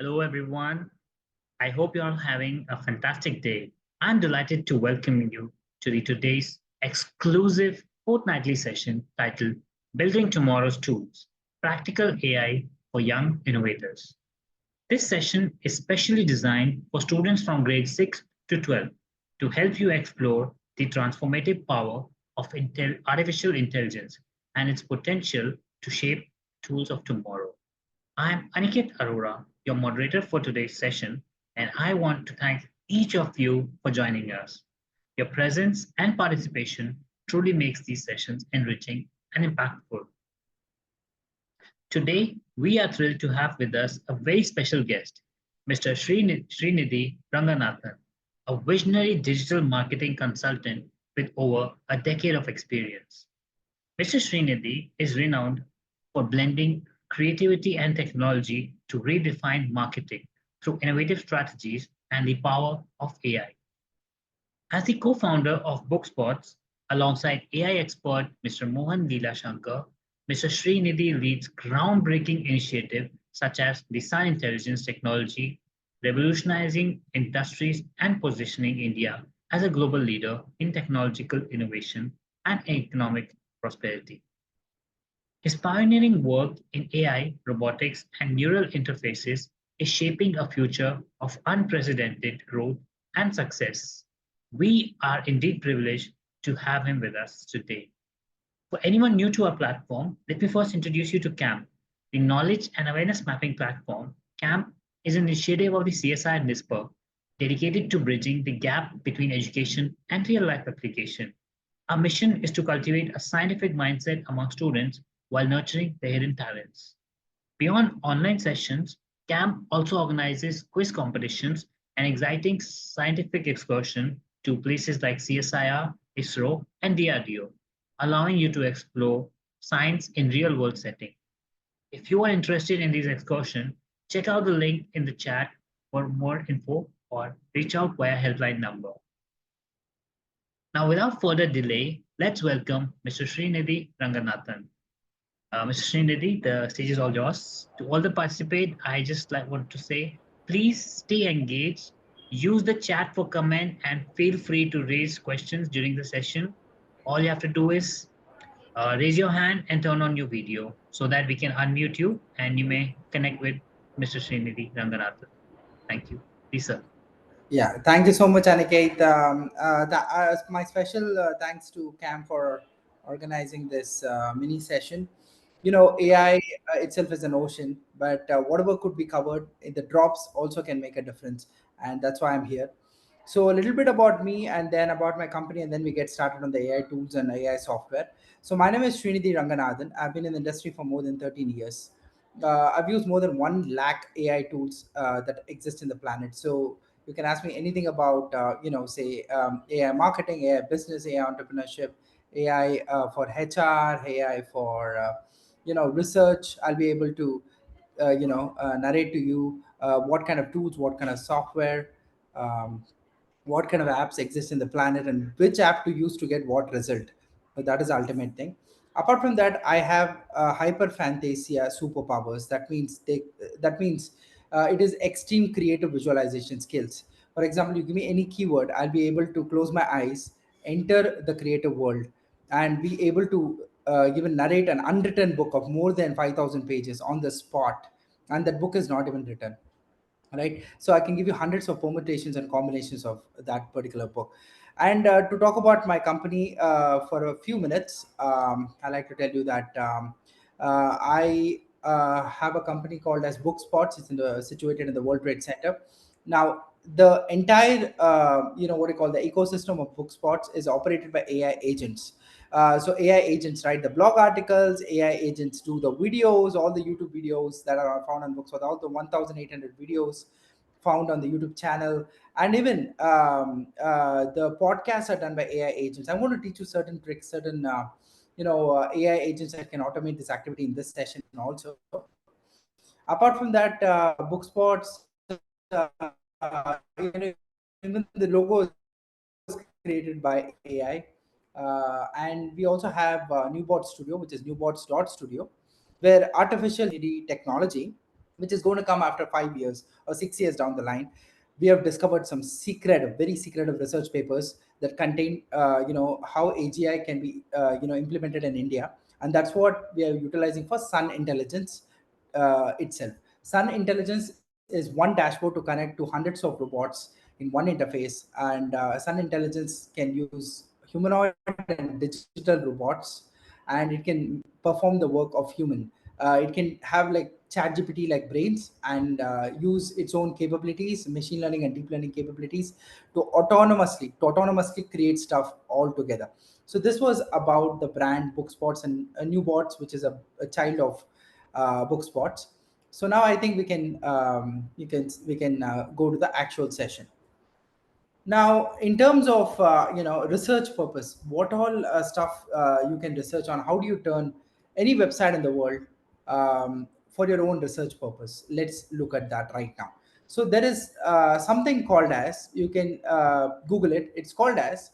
Hello, everyone. I hope you're all having a fantastic day. I'm delighted to welcome you to today's exclusive fortnightly session titled Building Tomorrow's Tools Practical AI for Young Innovators. This session is specially designed for students from grade 6 to 12 to help you explore the transformative power of artificial intelligence and its potential to shape tools of tomorrow. I'm Aniket Arora, your moderator for today's session, and I want to thank each of you for joining us. Your presence and participation truly makes these sessions enriching and impactful. Today, we are thrilled to have with us a very special guest, Mr. Srinidhi Ranganathan, a visionary digital marketing consultant with over a decade of experience. Mr. Srinidhi is renowned for blending creativity and technology to redefine marketing through innovative strategies and the power of AI. As the co-founder of BookSpots, alongside AI expert Mr. Mohan Leela Shankar, Mr. Srinidhi leads groundbreaking initiatives such as the Sun Intelligence technology, revolutionizing industries and positioning India as a global leader in technological innovation and economic prosperity. His pioneering work in AI, robotics, and neural interfaces is shaping a future of unprecedented growth and success. We are indeed privileged to have him with us today. For anyone new to our platform, let me first introduce you to CAMP, the Knowledge and Awareness Mapping Platform. CAMP is an initiative of the CSI and NISPER dedicated to bridging the gap between education and real life application. Our mission is to cultivate a scientific mindset among students while nurturing their hidden talents. Beyond online sessions, CAMP also organizes quiz competitions and exciting scientific excursion to places like CSIR, ISRO, and DRDO, allowing you to explore science in real-world setting. If you are interested in these excursions, check out the link in the chat for more info or reach out via helpline number. Now, without further delay, let's welcome Mr. Srinidhi Ranganathan. Mr. Srinidhi, the stage is all yours. To all the participate, I just want to say, please stay engaged. Use the chat for comment and feel free to raise questions during the session. All you have to do is raise your hand and turn on your video so that we can unmute you and you may connect with Mr. Srinidhi Ranganathan. Thank you. Please, sir. Yeah, thank you so much, Aniket. My special thanks to Cam for organizing this mini session. AI itself is an ocean, but whatever could be covered, the drops also can make a difference, and that's why I'm here. So a little bit about me, and then about my company, and then we get started on the AI tools and AI software. So my name is Srinidhi Ranganathan. I've been in the industry for more than 13 years. I've used more than 1 lakh AI tools that exist in the planet. So you can ask me anything about, say AI marketing, AI business, AI entrepreneurship, AI for HR, AI for, research. I'll be able to, narrate to you what kind of tools, what kind of software, um, what kind of apps exist in the planet, and which app to use to get what result. So that is the ultimate thing. Apart from that, I have hyper fantasia superpowers. That means it is extreme creative visualization skills. For example, you give me any keyword, I'll be able to close my eyes, enter the creative world, and be able to even narrate an unwritten book of more than 5,000 pages on the spot, and that book is not even written, right? So I can give you hundreds of permutations and combinations of that particular book. And to talk about my company for a few minutes, I like to tell you that I have a company called as Book Spots. It's situated in the World Trade Center. Now the entire what you call the ecosystem of Book Spots is operated by AI agents. So AI agents write the blog articles, AI agents do the videos, all the YouTube videos that are found on books, all the 1,800 videos found on the YouTube channel, and even the podcasts are done by AI agents. I'm going to teach you certain tricks, certain AI agents that can automate this activity in this session also. Apart from that, BookSpots, even the logo is created by AI. And we also have Newbot Studio, which is newbots.studio, where artificial intelligence technology which is going to come after 5 years or 6 years down the line. We have discovered some secret, very secretive research papers that contain, how AGI can be, implemented in India, and that's what we are utilizing for Sun Intelligence itself. Sun Intelligence is one dashboard to connect to hundreds of robots in one interface, and Sun Intelligence can use humanoid and digital robots, and it can perform the work of human. It can have like ChatGPT like brains, and use its own capabilities, machine learning and deep learning capabilities, to autonomously create stuff all together. So this was about the brand Bookspots and New Bots, which is a child of Bookspots. So now I think we can go to the actual session. Now, in terms of research purpose, what all stuff you can research on? How do you turn any website in the world for your own research purpose? Let's look at that right now. So there is something called as, you can Google it. It's called as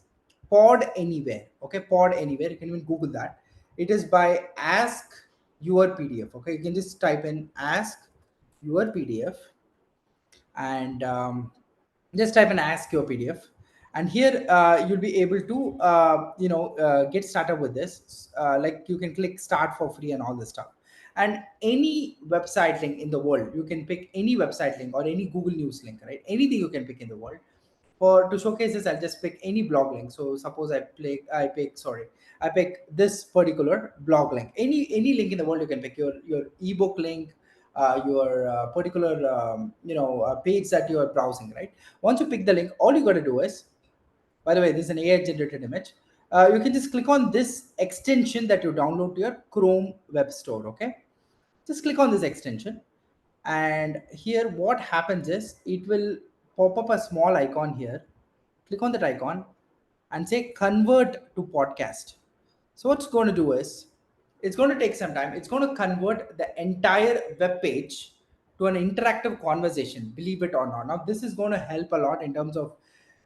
Pod Anywhere. Okay, Pod Anywhere. You can even Google that. It is by Ask Your PDF. Okay, you can just type in Ask Your PDF, and just type and ask your PDF, and here you'll be able to get started with this. Like, you can click start for free and all this stuff, and any website link in the world, you can pick any website link or any Google News link, right? Anything you can pick in the world. For to showcase this, I'll just pick any blog link. So suppose I pick this particular blog link. Any link in the world you can pick. Your ebook link, your particular page that you are browsing, right? Once you pick the link, all you got to do is, by the way, this is an AI generated image. You can just click on this extension that you download to your Chrome web store. Okay, just click on this extension, and here what happens is it will pop up a small icon here. Click on that icon and say convert to podcast. So what's going to do is, it's going to take some time. It's going to convert the entire web page to an interactive conversation, believe it or not. Now this is going to help a lot in terms of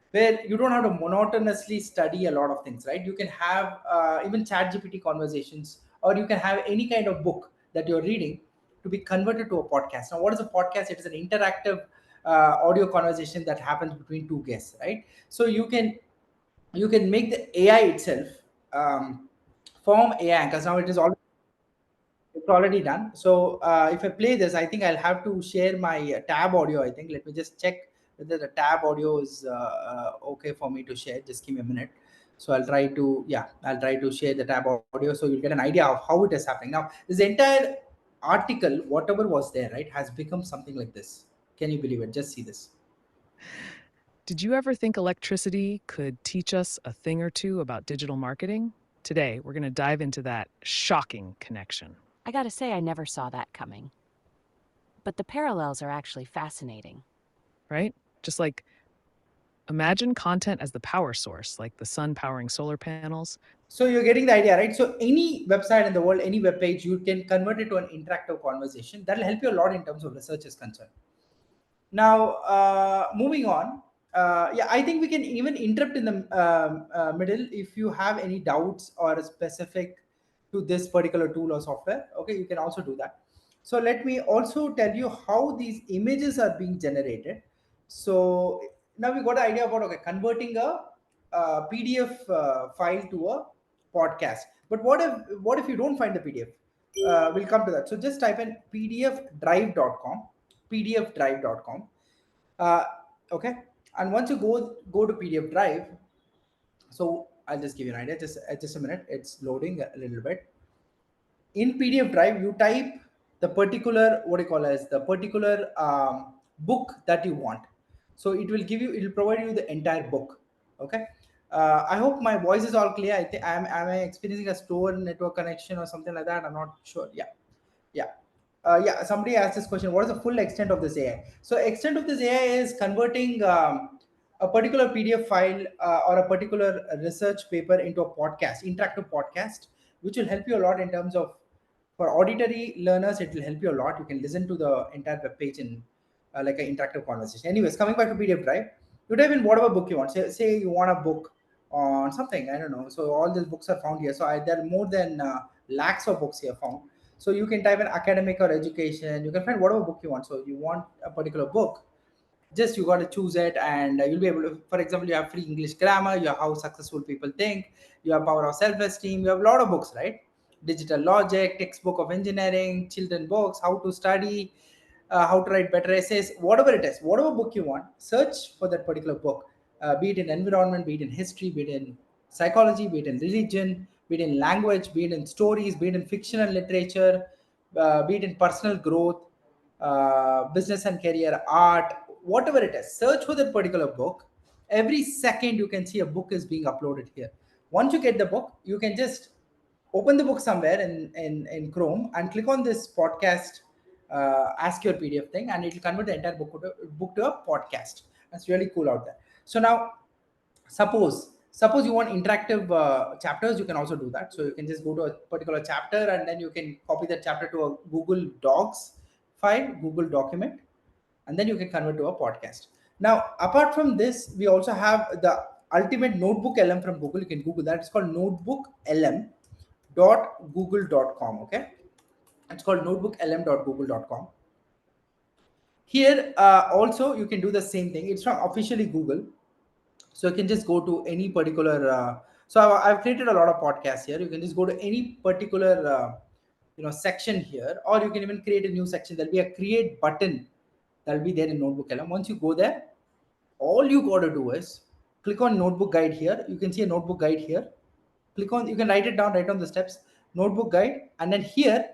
where you don't have to monotonously study a lot of things, right? You can have even chat GPT conversations, or you can have any kind of book that you're reading to be converted to a podcast. Now what is a podcast? It is an interactive audio conversation that happens between two guests, right? So you can make the AI itself um, form AI anchors. Now it's already done. So if I play this, I think I'll have to share my tab audio. I think, let me just check whether the tab audio is okay for me to share. Just give me a minute. So I'll try to share the tab audio so you'll get an idea of how it is happening. Now, this entire article, whatever was there, right, has become something like this. Can you believe it? Just see this. Did you ever think electricity could teach us a thing or two about digital marketing? Today, we're going to dive into that shocking connection. I gotta say, I never saw that coming. But the parallels are actually fascinating. Right? Just like imagine content as the power source, like the sun powering solar panels. So you're getting the idea, right? So any website in the world, any web page, you can convert it to an interactive conversation. That'll help you a lot in terms of research is concerned. Now, moving on. Yeah, I think we can even interrupt in the middle if you have any doubts or specific to this particular tool or software. Okay, you can also do that. So let me also tell you how these images are being generated. So now we got an idea about, okay, converting a PDF file to a podcast. But what if you don't find the PDF? We'll come to that. So just type in pdfdrive.com, pdfdrive.com. Uh, okay, and once you go to PDF Drive, so I'll just give you an idea. Just a minute. It's loading a little bit. In PDF Drive, you type the particular, what you call as the particular book that you want. So it will provide you the entire book. Okay. I hope my voice is all clear. I think am I experiencing a slower network connection or something like that? I'm not sure. Yeah. Yeah. Yeah, somebody asked this question: what is the full extent of this AI? So extent of this AI is converting a particular PDF file or a particular research paper into a podcast, interactive podcast, which will help you a lot in terms of, for auditory learners, it will help you a lot. You can listen to the entire web page in like an interactive conversation. Anyways, coming back to PDF Drive, you type in whatever book you want. Say you want a book on something, I don't know. So all these books are found here. So there are more than lakhs of books here found. So you can type in academic or education. You can find whatever book you want. So you want a particular book, just you got to choose it, and you'll be able to. For example, you have free English grammar, you have how successful people think, you have power of self-esteem, you have a lot of books, right? Digital logic, textbook of engineering, children books, how to study, how to write better essays, whatever it is, whatever book you want, search for that particular book, be it in environment, be it in history, be it in psychology, be it in religion, be it in language, be it in stories, be it in fiction and literature, be it in personal growth, business and career, art, whatever it is. Search for that particular book. Every second you can see a book is being uploaded here. Once you get the book, you can just open the book somewhere in Chrome and click on this podcast, ask your PDF thing, and it will convert the entire book to a podcast. That's really cool out there. So now, suppose you want interactive chapters, you can also do that. So you can just go to a particular chapter, and then you can copy that chapter to a Google Docs file, Google document, and then you can convert to a podcast. Now, apart from this, we also have the ultimate notebook LM from Google. You can Google that. It's called notebooklm.google.com. Okay, it's called notebooklm.google.com. Here, also you can do the same thing. It's from officially Google, so you can just go to any particular. So I've created a lot of podcasts here. You can just go to any particular section here, or you can even create a new section. There'll be a create button that'll be there in Notebook LM. Once you go there, all you got to do is click on Notebook Guide here. You can see a Notebook Guide here. Click on, you can write it down, write on the steps, Notebook Guide, and then here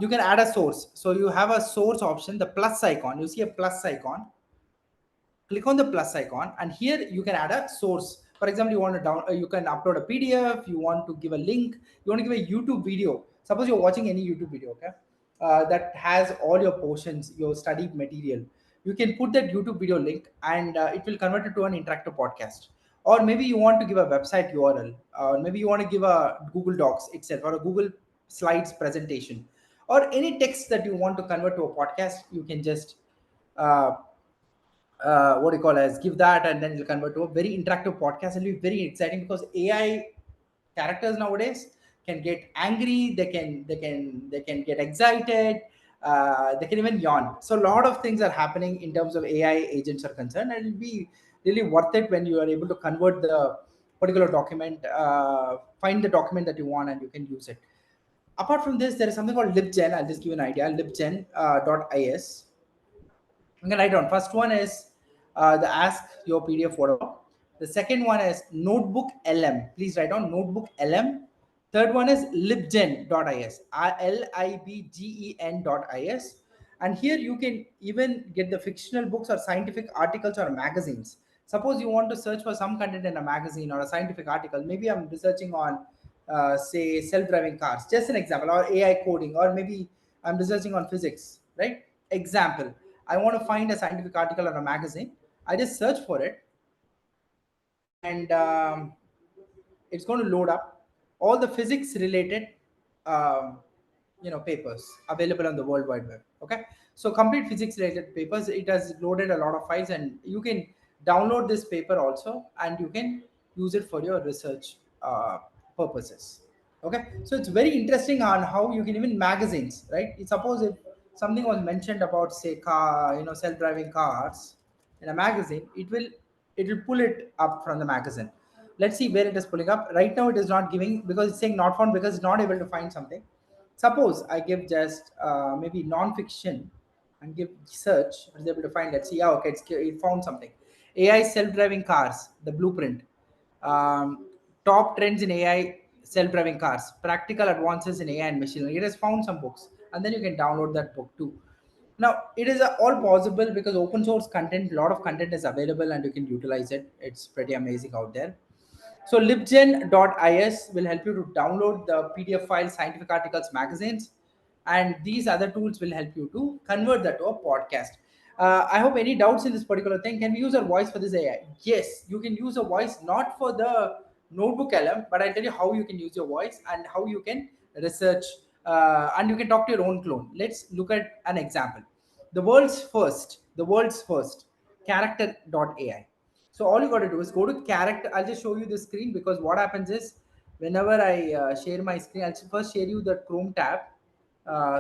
you can add a source. So you have a source option, the plus icon. You see a plus icon. Click on the plus icon, and here you can add a source. For example, you want to you can upload a PDF, you want to give a link, you want to give a YouTube video. Suppose you're watching any YouTube video, okay, that has all your portions, your study material. You can put that YouTube video link, and it will convert it to an interactive podcast. Or maybe you want to give a website URL, or maybe you want to give a Google Docs itself, or a Google Slides presentation, or any text that you want to convert to a podcast. You can just uh, what do you call as give that, and then it'll convert to a very interactive podcast. It'll be very exciting because AI characters nowadays can get angry, they can get excited, they can even yawn. So a lot of things are happening in terms of AI agents are concerned, and it'll be really worth it when you are able to convert the particular document, find the document that you want, and you can use it. Apart from this, there is something called libgen. I'll just give you an idea. Libgen .is. I'm gonna write down. First one is the ask your PDF whatever. The second one is notebook LM. Please write down notebook LM. Third one is libgen.is. LIBGEN.is. And here you can even get the fictional books or scientific articles or magazines. Suppose you want to search for some content in a magazine or a scientific article. Maybe I'm researching on, say, self-driving cars. Just an example, or AI coding, or maybe I'm researching on physics. Right? Example. I want to find a scientific article or a magazine. I just search for it, and it's going to load up all the physics related um, papers available on the World Wide Web. Okay, so complete physics related papers. It has loaded a lot of files, and you can download this paper also, and you can use it for your research purposes. Okay, so it's very interesting on how you can even magazines, right? Suppose if something was mentioned about, say, car, self-driving cars in a magazine, it will pull it up from the magazine. Let's see where it is pulling up. Right now it is not giving, because it's saying not found, because it's not able to find something. Suppose I give just maybe non-fiction and give search, it's able to find. Let's see. Yeah, okay, it found something. AI self-driving cars, the blueprint. um, Top trends in AI self-driving cars, practical advances in AI and machine learning. It has found some books, and then you can download that book too. Now it is all possible because open source content, a lot of content is available, and you can utilize it. It's pretty amazing out there. So libgen.is will help you to download the PDF files, scientific articles, magazines, and these other tools will help you to convert that to a podcast. I hope any doubts in this particular thing. Can we use our voice for this AI? Yes, you can use a voice, not for the notebook LM, but I'll tell you how you can use your voice and how you can research, and you can talk to your own clone. Let's look at an example. The world's first character.ai. So all you got to do is go to character. I'll just show you the screen, because what happens is Whenever I share my screen, I'll first share you the Chrome tab,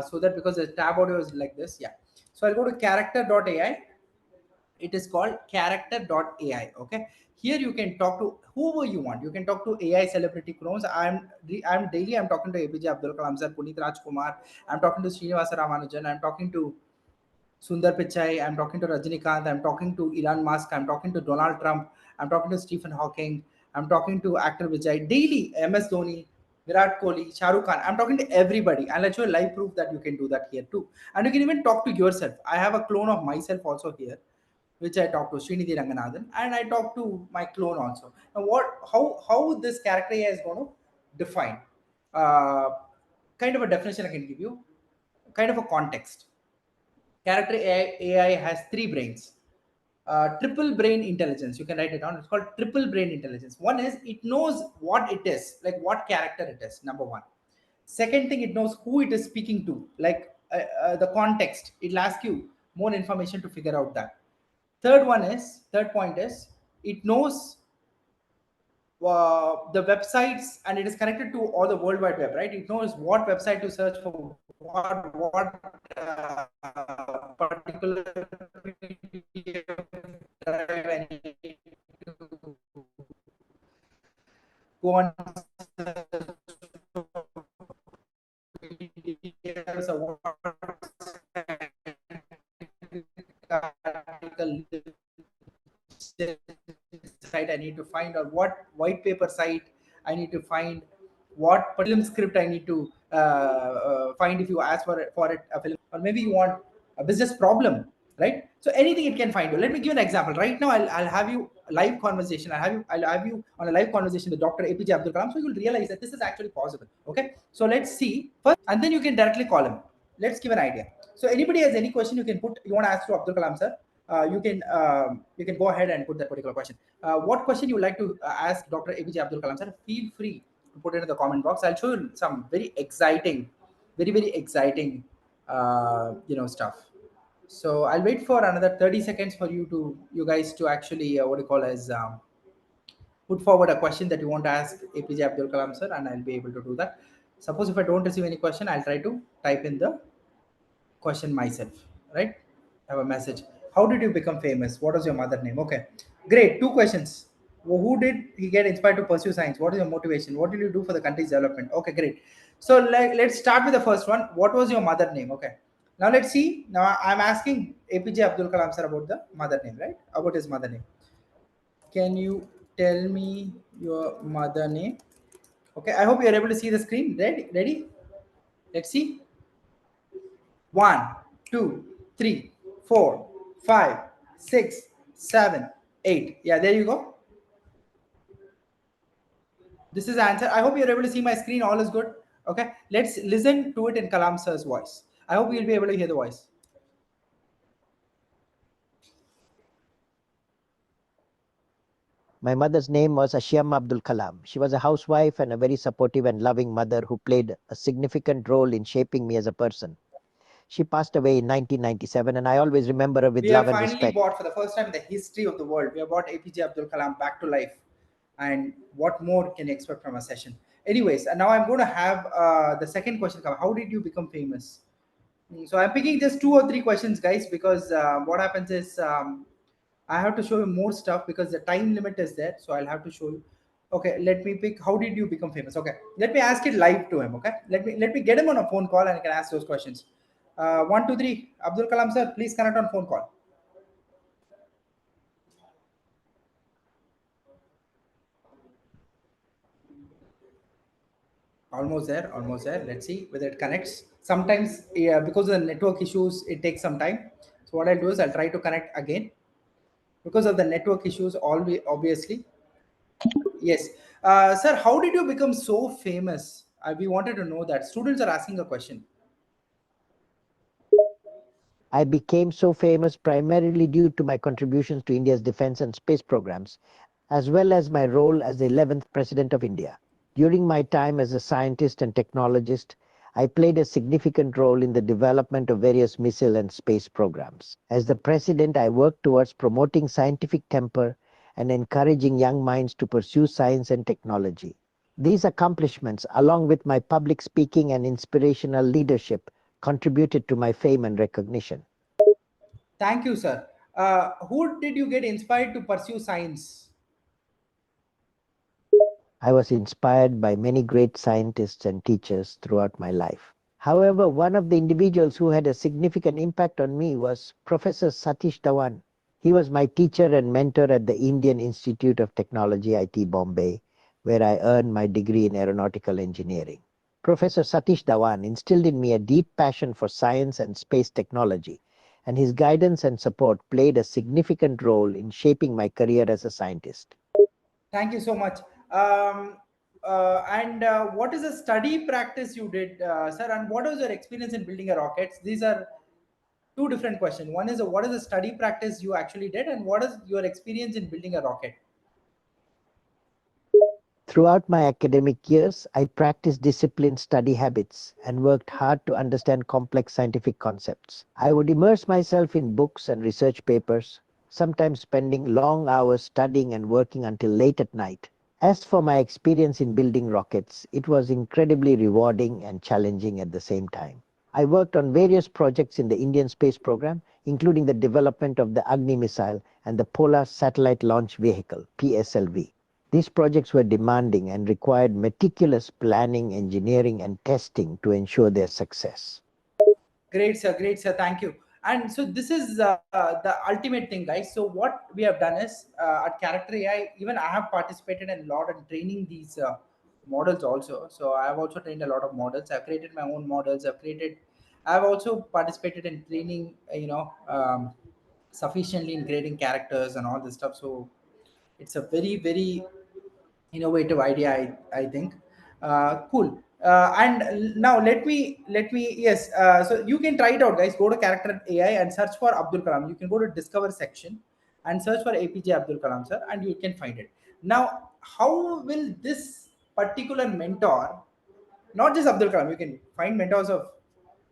so that because the tab audio is like this. Yeah. So I'll go to character.ai. It is called character.ai. Okay. Here you can talk to whoever you want. You can talk to AI celebrity clones. I'm daily I'm talking to APJ Abdul Kalam sir, Puneet Rajkumar. I'm talking to Srinivasa Ramanujan. I'm talking to Sundar Pichai, I'm talking to Rajinikanth, I'm talking to Elon Musk, I'm talking to Donald Trump, I'm talking to Stephen Hawking, I'm talking to actor Vijay, daily, MS Dhoni, Virat Kohli, Shah Rukh Khan, I'm talking to everybody. I'll let you a live proof that you can do that here too. And you can even talk to yourself. I have a clone of myself also here, which I talk to Srinidhi Ranganathan, and I talk to my clone also. Now, how this character AI is going to define? Uh, kind of a definition I can give you, kind of a context. Character AI has three brains. Triple brain intelligence. You can write it down. It's called triple brain intelligence. One is it knows what it is, like what character it is. Number one. Second thing, it knows who it is speaking to, like the context. It'll ask you more information to figure out that. Third point is it knows the websites, and it is connected to all the world wide web, right? It knows what website to search for, what particular drive I need to go on PDFs or what article site I need to find, or what white paper site I need to find, what film script I need to find if you ask for it a film, or maybe you want a business problem, right? So anything it can find you. Let me give an example. Right now, I'll have you a live conversation. I'll have you on a live conversation with Dr. APJ Abdul Kalam, so you'll realize that this is actually possible. Okay, so let's see first, and then you can directly call him. Let's give an idea. So anybody has any question, you can put. You want to ask to Abdul Kalam sir? You can go ahead and put that particular question. What question you would like to ask Dr. APJ Abdul Kalam sir? Feel free to put it in the comment box. I'll show you some very exciting, very exciting, stuff. So I'll wait for another 30 seconds for you guys to actually what do you call as put forward a question that you want to ask APJ Abdul Kalam sir, and I'll be able to do that. Suppose if I don't receive any question, I'll try to type in the question myself, right? Have a message. How did you become famous? What was your mother name? Okay, great. Two questions. Who did he get inspired to pursue science? What is your motivation? What did you do for the country's development? Okay, great. So let's start with the first one. What was your mother name? Okay. Now let's see. Now I'm asking APJ Abdul Kalam sir about the mother name, right? About his mother name. Can you tell me your mother name? Okay, I hope you're able to see the screen. Ready? Ready? Let's see. 1, 2, 3, 4, 5, 6, 7, 8. Yeah, there you go. This is the answer. I hope you're able to see my screen. All is good. Okay, let's listen to it in Kalam sir's voice. I hope you'll be able to hear the voice. My mother's name was Ashiam Abdul Kalam. She was a housewife and a very supportive and loving mother who played a significant role in shaping me as a person. She passed away in 1997, and I always remember her with We love have and finally respect. brought, for the first time in the history of the world, we have brought APJ Abdul Kalam back to life. And what more can you expect from a session? Anyways, and now I'm going to have the second question come. How did you become famous? So I'm picking just 2 or 3 questions, guys, because what happens is I have to show you more stuff because the time limit is there. So I'll have to show you. Okay, let me pick. How did you become famous? Okay, let me ask it live to him. Okay, let me get him on a phone call and I can ask those questions. 1, 2, 3. Abdul Kalam sir, please connect on phone call. Almost there. Let's see whether it connects. Sometimes, yeah, because of the network issues, it takes some time. So what I'll do is I'll try to connect again. Because of the network issues, obviously. Yes. Sir, how did you become so famous? We wanted to know that. Students are asking a question. I became so famous primarily due to my contributions to India's defense and space programs, as well as my role as the 11th President of India. During my time as a scientist and technologist, I played a significant role in the development of various missile and space programs. As the president, I worked towards promoting scientific temper and encouraging young minds to pursue science and technology. These accomplishments, along with my public speaking and inspirational leadership, contributed to my fame and recognition. Thank you, sir. Who did you get inspired to pursue science? I was inspired by many great scientists and teachers throughout my life. However, one of the individuals who had a significant impact on me was Professor Satish Dhawan. He was my teacher and mentor at the Indian Institute of Technology, IT Bombay, where I earned my degree in aeronautical engineering. Professor Satish Dhawan instilled in me a deep passion for science and space technology, and his guidance and support played a significant role in shaping my career as a scientist. Thank you so much. And what is the study practice you did, sir? And what was your experience in building a rockets? These are two different questions. One is what is the study practice you actually did, and what is your experience in building a rocket? Throughout my academic years, I practiced disciplined study habits and worked hard to understand complex scientific concepts. I would immerse myself in books and research papers, sometimes spending long hours studying and working until late at night. As for my experience in building rockets, it was incredibly rewarding and challenging at the same time. I worked on various projects in the Indian space program, including the development of the Agni missile and the Polar Satellite Launch Vehicle, PSLV. These projects were demanding and required meticulous planning, engineering, and testing to ensure their success. Great, sir. Great, sir. Thank you. And so this is the ultimate thing, guys. So what we have done is at Character AI, even I have participated in a lot in training these models also. So I have also trained a lot of models. I've created my own models. I've also participated in training, sufficiently in creating characters and all this stuff. So it's a very, very innovative idea, I think. Cool. And now let me yes, so you can try it out, guys. Go to Character AI and search for Abdul Kalam. You can go to Discover section and search for APJ Abdul Kalam, sir, and you can find it. Now, how will this particular mentor, not just Abdul Kalam, you can find mentors of,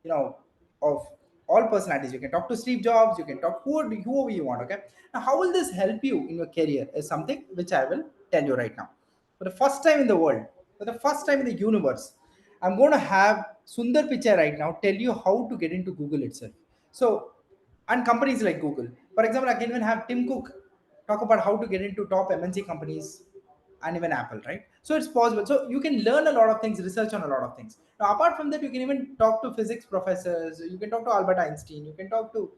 you know, of all personalities. You can talk to Steve Jobs, you can talk whoever you want. Okay. Now, how will this help you in your career is something which I will tell you right now. For the first time in the world, for the first time in the universe, I'm going to have Sundar Pichai right now tell you how to get into Google itself. So, and companies like Google. For example, I can even have Tim Cook talk about how to get into top MNC companies and even Apple, right? So it's possible. So you can learn a lot of things, research on a lot of things. Now, apart from that, you can even talk to physics professors, you can talk to Albert Einstein, you can talk to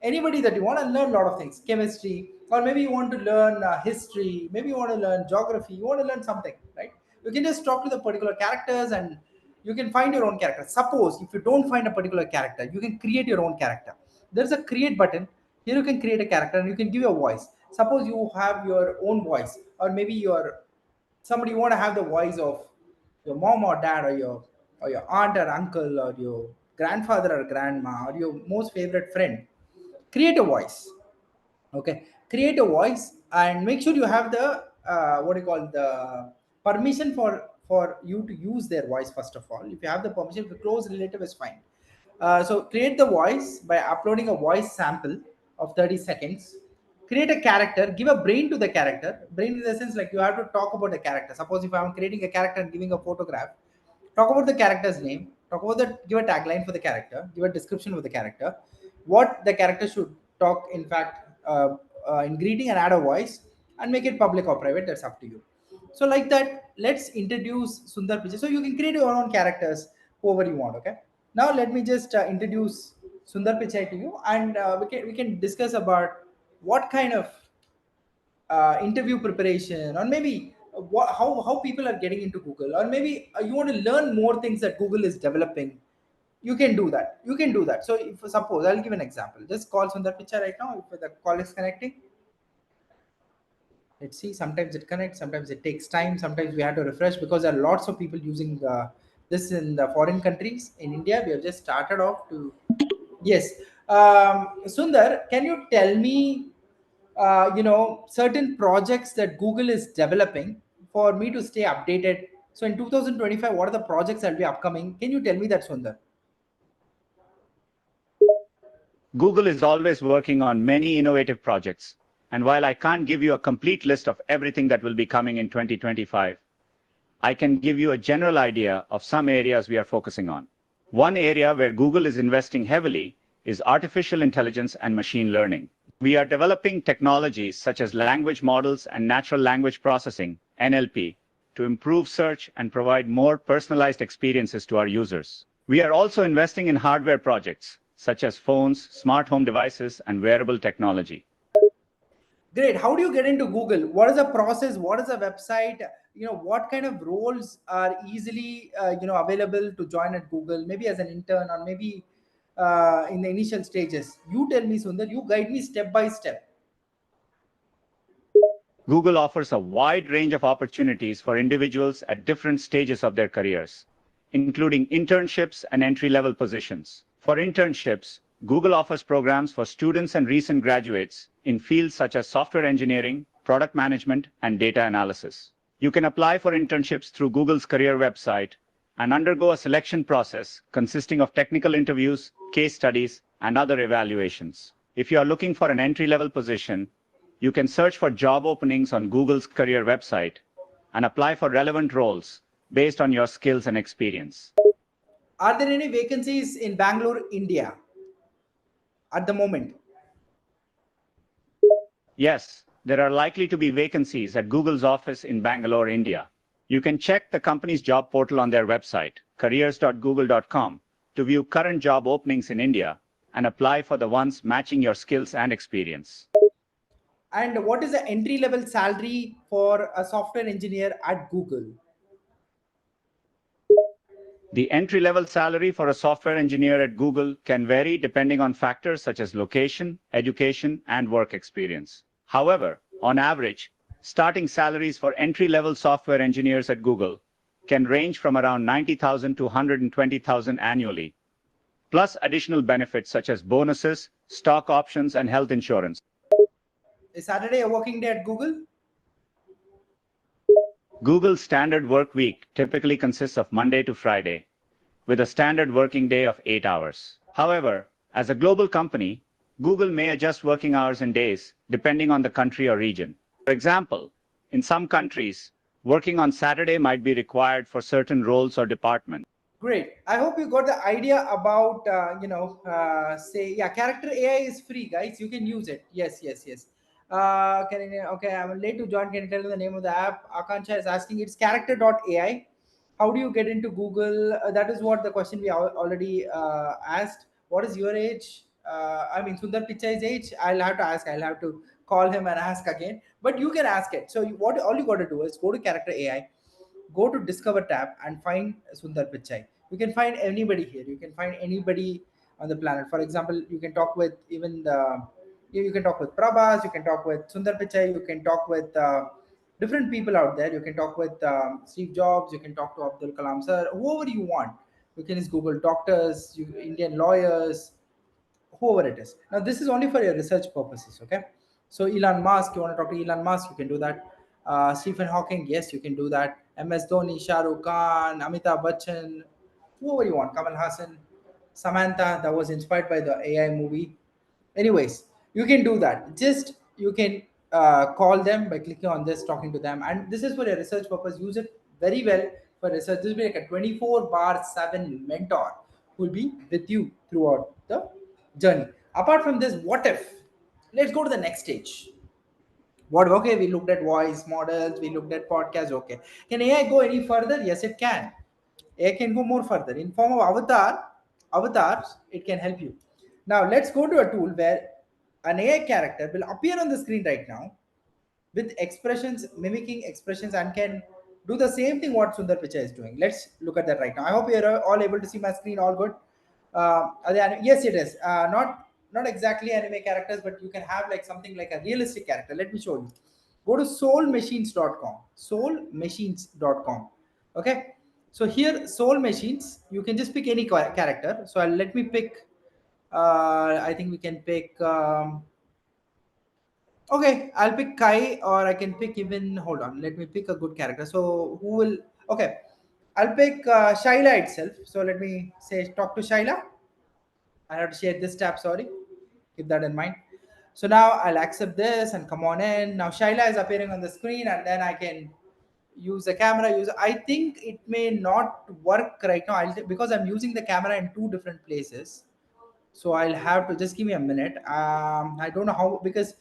anybody that you want to learn a lot of things, chemistry, or maybe you want to learn history, maybe you want to learn geography, you want to learn something, right? You can just talk to the particular characters and you can find your own character. Suppose if you don't find a particular character, you can create your own character. There's a create button. Here you can create a character and you can give a voice. Suppose you have your own voice, or maybe your somebody you want to have the voice of your mom or dad, or your aunt or uncle, or your grandfather or grandma, or your most favorite friend. Create a voice. Okay, create a voice and make sure you have the what do you call the permission for you to use their voice. First of all, if you have the permission, if a close relative is fine. So create the voice by uploading a voice sample of 30 seconds. Create a character, give a brain to the character. Brain in the sense like you have to talk about the character. Suppose if I'm creating a character and giving a photograph, talk about the character's name, talk about the, give a tagline for the character, give a description of the character, what the character should talk, in fact, in greeting, and add a voice and make it public or private. That's up to you. So, like that, let's introduce Sundar Pichai. So, you can create your own characters, whoever you want. Okay. Now, let me just introduce Sundar Pichai to you, and we can discuss about what kind of interview preparation, or maybe how people are getting into Google, or maybe you want to learn more things that Google is developing. You can do that. So if suppose I'll give an example, just call Sundar Pichai right now. If the call is connecting, let's see. Sometimes it connects, sometimes it takes time, sometimes we have to refresh because there are lots of people using this in the foreign countries. In India, we have just started off to. Yes. Sundar, can you tell me, certain projects that Google is developing for me to stay updated? So in 2025, what are the projects that will be upcoming? Can you tell me that, Sundar? Google is always working on many innovative projects. And while I can't give you a complete list of everything that will be coming in 2025, I can give you a general idea of some areas we are focusing on. One area where Google is investing heavily is artificial intelligence and machine learning. We are developing technologies such as language models and natural language processing, NLP, to improve search and provide more personalized experiences to our users. We are also investing in hardware projects such as phones, smart home devices, and wearable technology. Great. How do you get into Google? What is the process? What is the website? What kind of roles are easily available to join at Google? Maybe as an intern, or maybe in the initial stages. You tell me, Sundar. You guide me step by step. Google offers a wide range of opportunities for individuals at different stages of their careers, including internships and entry-level positions. For internships, Google offers programs for students and recent graduates in fields such as software engineering, product management, and data analysis. You can apply for internships through Google's career website and undergo a selection process consisting of technical interviews, case studies, and other evaluations. If you are looking for an entry-level position, you can search for job openings on Google's career website and apply for relevant roles based on your skills and experience. Are there any vacancies in Bangalore, India, at the moment? Yes, there are likely to be vacancies at Google's office in Bangalore, India. You can check the company's job portal on their website, careers.google.com, to view current job openings in India and apply for the ones matching your skills and experience. And what is the entry level salary for a software engineer at Google? The entry-level salary for a software engineer at Google can vary depending on factors such as location, education, and work experience. However, on average, starting salaries for entry-level software engineers at Google can range from around 90,000 to 120,000 annually, plus additional benefits such as bonuses, stock options, and health insurance. Is Saturday a working day at Google? Google's standard work week typically consists of Monday to Friday, with a standard working day of 8 hours. However, as a global company, Google may adjust working hours and days depending on the country or region. For example, in some countries, working on Saturday might be required for certain roles or departments. Great. I hope you got the idea about, say, yeah, character AI is free, guys. You can use it. Yes, yes, yes. Okay, I'm late to join. Can you tell me the name of the app? Akansha is asking. It's character.ai. How do you get into Google? That is what the question we already asked. What is your age? I mean, Sundar Pichai's age. I'll have to ask. I'll have to call him and ask again. But you can ask it. So what all you got to do is go to character AI, go to discover tab and find Sundar Pichai. You can find anybody here. You can find anybody on the planet. For example, you can talk with even you can talk with Prabhas, you can talk with Sundar Pichai, you can talk with different people out there. You can talk with Steve Jobs, you can talk to Abdul Kalam sir, whoever you want. You can just Google doctors, Indian lawyers, whoever it is. Now, this is only for your research purposes, okay? So, Elon Musk, you want to talk to Elon Musk, you can do that. Stephen Hawking, yes, you can do that. MS Dhoni, Shah Rukh Khan, Amitabh Bachchan, whoever you want, Kamal Hassan, Samantha, that was inspired by the AI movie. Anyways, you can do that. Just you can call them by clicking on this, talking to them, and this is for a research purpose. Use it very well for research. This will be like a 24/7 mentor who will be with you throughout the journey. Apart from this, what if? Let's go to the next stage. What? Okay, we looked at voice models, we looked at podcasts. Okay, can AI go any further? Yes, it can. AI can go more further in form of avatars. It can help you. Now let's go to a tool where an AI character will appear on the screen right now with expressions, mimicking expressions, and can do the same thing what Sundar Pichai is doing. Let's look at that right now. I hope you're all able to see my screen. All good. Yes, it is. Not exactly anime characters, but you can have like something like a realistic character. Let me show you. Go to soulmachines.com. Soulmachines.com. Okay. So here, Soul Machines, you can just pick any character. So let me pick. I think we can pick. Okay, I'll pick Kai, or I can pick even. Hold on, let me pick a good character. So who will? Okay, I'll pick Shaila itself. So let me say talk to Shaila. I have to share this tab. Sorry, keep that in mind. So now I'll accept this and come on in. Now Shaila is appearing on the screen, and then I can use the camera. Use. I think it may not work right now. Because I'm using the camera in two different places. So I'll have to just give me a minute. I don't know how, because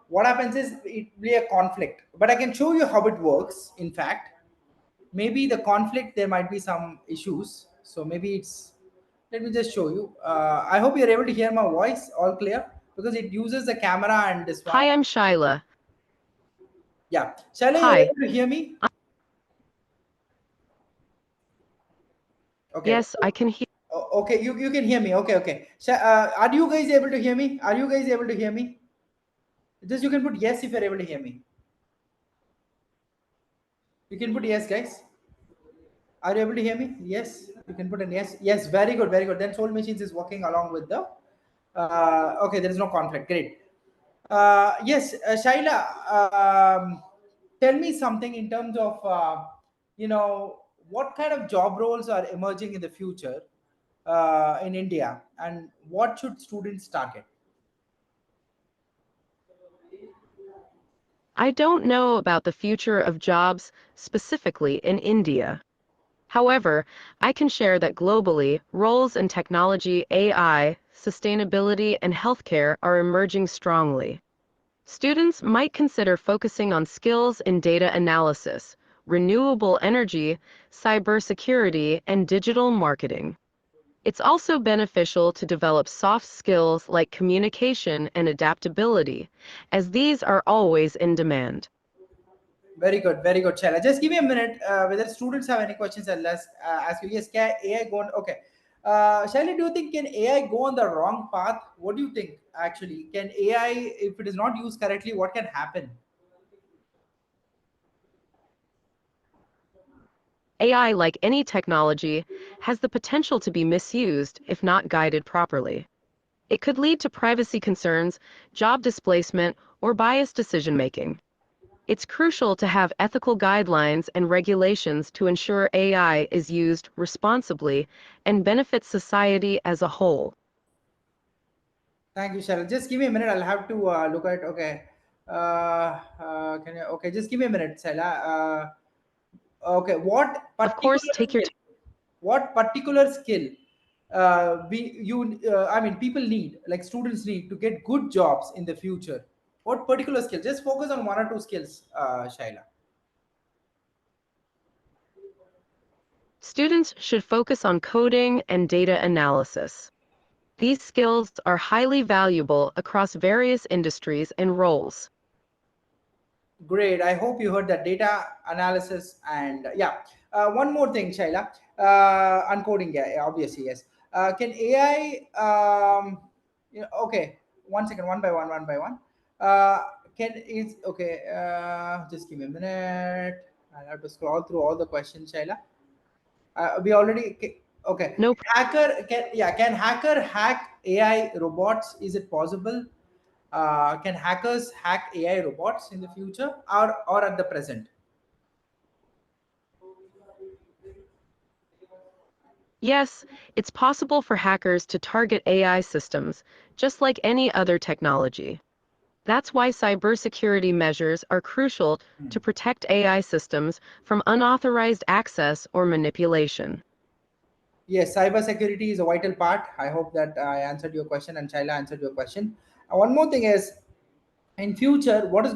what happens is it will be a conflict, but I can show you how it works. In fact, maybe the conflict, there might be some issues, so maybe it's, let me just show you. I hope you're able to hear my voice all clear, because it uses the camera and this one. Hi, I'm Shyla. Yeah, Shaila, you're Hi. able to hear me? Okay. Yes, I can hear. Okay, you can hear me. Okay, okay. Are you guys able to hear me? Are you guys able to hear me? Just you can put yes if you're able to hear me. You can put yes, guys. Are you able to hear me? Yes, you can put an yes. Yes, very good, very good. Then Soul Machines is working along with the. Okay, there is no conflict. Great. Yes, Shaila, tell me something in terms of what kind of job roles are emerging in the future in India, and what should students target? I don't know about the future of jobs specifically in India. However, I can share that globally, roles in technology, AI, sustainability, and healthcare are emerging strongly. Students might consider focusing on skills in data analysis, renewable energy, cybersecurity, and digital marketing. It's also beneficial to develop soft skills like communication and adaptability, as these are always in demand. Very good, Shaila. Just give me a minute. Whether students have any questions, I'll ask you. Yes, can AI go on? Okay. Shaila, do you think can AI go on the wrong path? What do you think actually? Can AI, if it is not used correctly, what can happen? AI, like any technology, has the potential to be misused if not guided properly. It could lead to privacy concerns, job displacement, or biased decision making. It's crucial to have ethical guidelines and regulations to ensure AI is used responsibly and benefits society as a whole. Thank you, Shaila. Just give me a minute. I'll have to look at. Okay. Can you? Okay, just give me a minute, Shaila. Okay. What Of course, particular take your skill? What particular skill? I mean, people need, like students need to get good jobs in the future. What particular skill? Just focus on one or two skills, Shaila. students should focus on coding and data analysis. These skills are highly valuable across various industries and roles. Great. I hope you heard that data analysis and yeah. One more thing, Shaila. Uncoding, yeah, obviously, yes. Can AI? Okay. One second. One by one. One by one. Uh, can is okay. Just give me a minute. I'll have to scroll through all the questions, Shaila. We already okay. No, Hacker can, yeah, can hacker hack AI robots? Is it possible? Can hackers hack AI robots in the future, or at the present? yes, it's possible for hackers to target AI systems, just like any other technology. That's why cybersecurity measures are crucial to protect AI systems from unauthorized access or manipulation. Yes, cybersecurity is a vital part. I hope that I answered your question and Shaila answered your question. One more thing is, in future, what is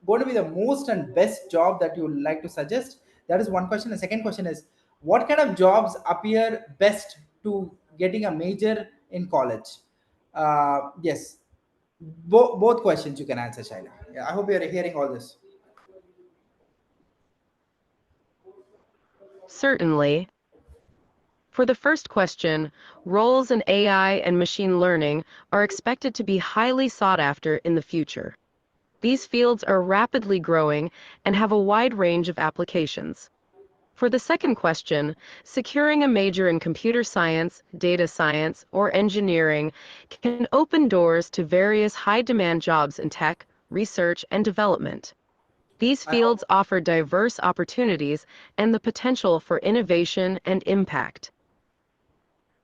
going to be the most and best job that you would like to suggest? That is one question. The second question is, what kind of jobs appear best to getting a major in college? Yes, both questions you can answer, Shaila. Yeah, I hope you're hearing all this. Certainly. For the first question, roles in AI and machine learning are expected to be highly sought after in the future. These fields are rapidly growing and have a wide range of applications. For the second question, securing a major in computer science, data science, or engineering can open doors to various high-demand jobs in tech, research, and development. These I hope. fields offer diverse opportunities and the potential for innovation and impact.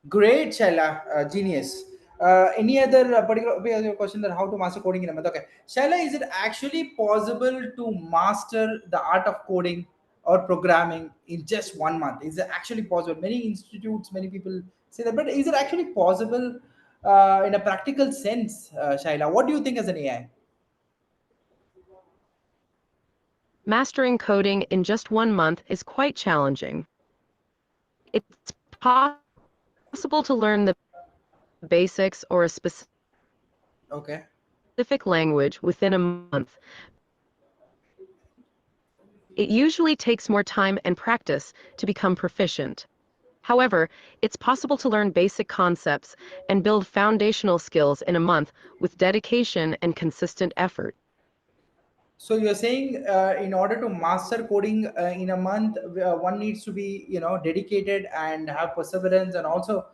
Great, Shaila, genius. Any other particular question that how to master coding in a month? Okay, Shaila, is it actually possible to master the art of coding or programming in just 1 month? Is it actually possible? Many institutes, many people say that, but is it actually possible in a practical sense, Shaila? What do you think as an AI? Mastering coding in just 1 month is quite challenging. It's possible to learn the basics or a specific language within Okay. a month, but it usually takes more time and practice to become proficient. However, it's possible to learn basic concepts and build foundational skills in a month with dedication and consistent effort. So you're saying in order to master coding in a month, one needs to be dedicated and have perseverance and also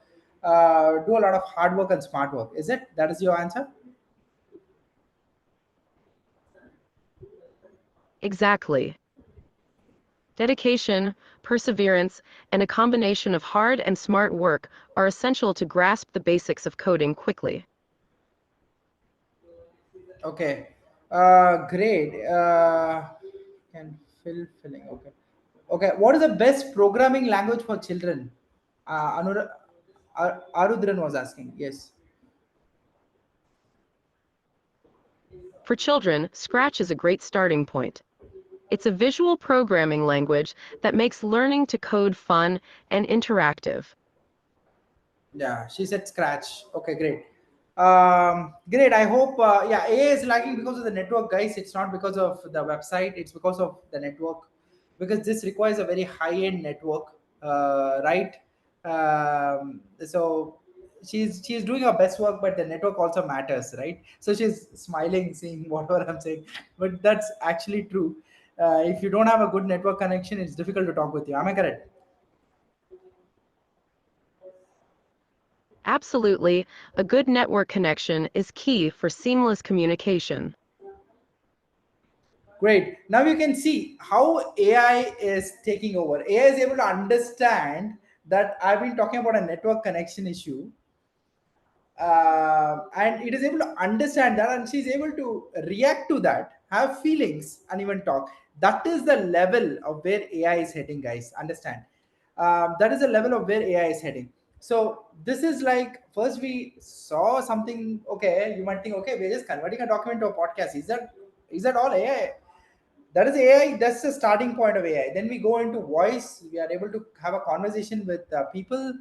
do a lot of hard work and smart work. Is it? That is your answer? Exactly. Dedication, perseverance, and a combination of hard and smart work are essential to grasp the basics of coding quickly. Okay. Great. Can filling. Okay. Okay. What is the best programming language for children? Arudran was asking. Yes. For children, Scratch is a great starting point. It's a visual programming language that makes learning to code fun and interactive. Yeah, she said scratch. Okay, great. Great. I hope. Yeah, AI is lagging because of the network, guys. It's not because of the website. It's because of the network. Because this requires a very high-end network, right? So she's doing her best work, but the network also matters, right? So she's smiling, seeing whatever I'm saying. But that's actually true. If you don't have a good network connection, it's difficult to talk with you. Am I correct? Absolutely, a good network connection is key for seamless communication. Great. Now you can see how AI is taking over. AI is able to understand that I've been talking about a network connection issue, and it is able to understand that, and she's able to react to that, have feelings, and even talk. That is the level of where AI is heading, guys. Understand? That is the level of where AI is heading. So this is like first we saw something. Okay, you might think, okay, we're just converting a document to a podcast. Is that all AI? That is AI. That's the starting point of AI. Then we go into voice. We are able to have a conversation with people,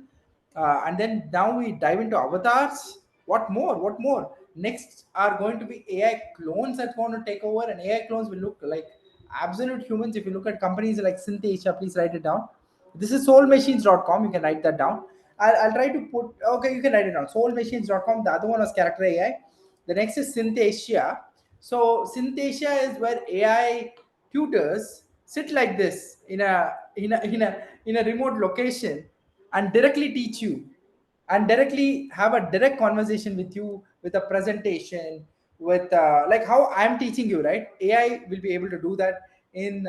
and then now we dive into avatars. What more? What more? Next are going to be AI clones that's going to take over, and AI clones will look like absolute humans. If you look at companies like Synthesia, please write it down. This is soulmachines.com. You can write that down. I'll try to put, okay, you can write it down. Soulmachines.com. The other one was Character AI. The next is Synthesia. So Synthesia is where AI tutors sit like this in a remote location and directly teach you and directly have a direct conversation with you with a presentation with like how I'm teaching you, right? AI will be able to do that in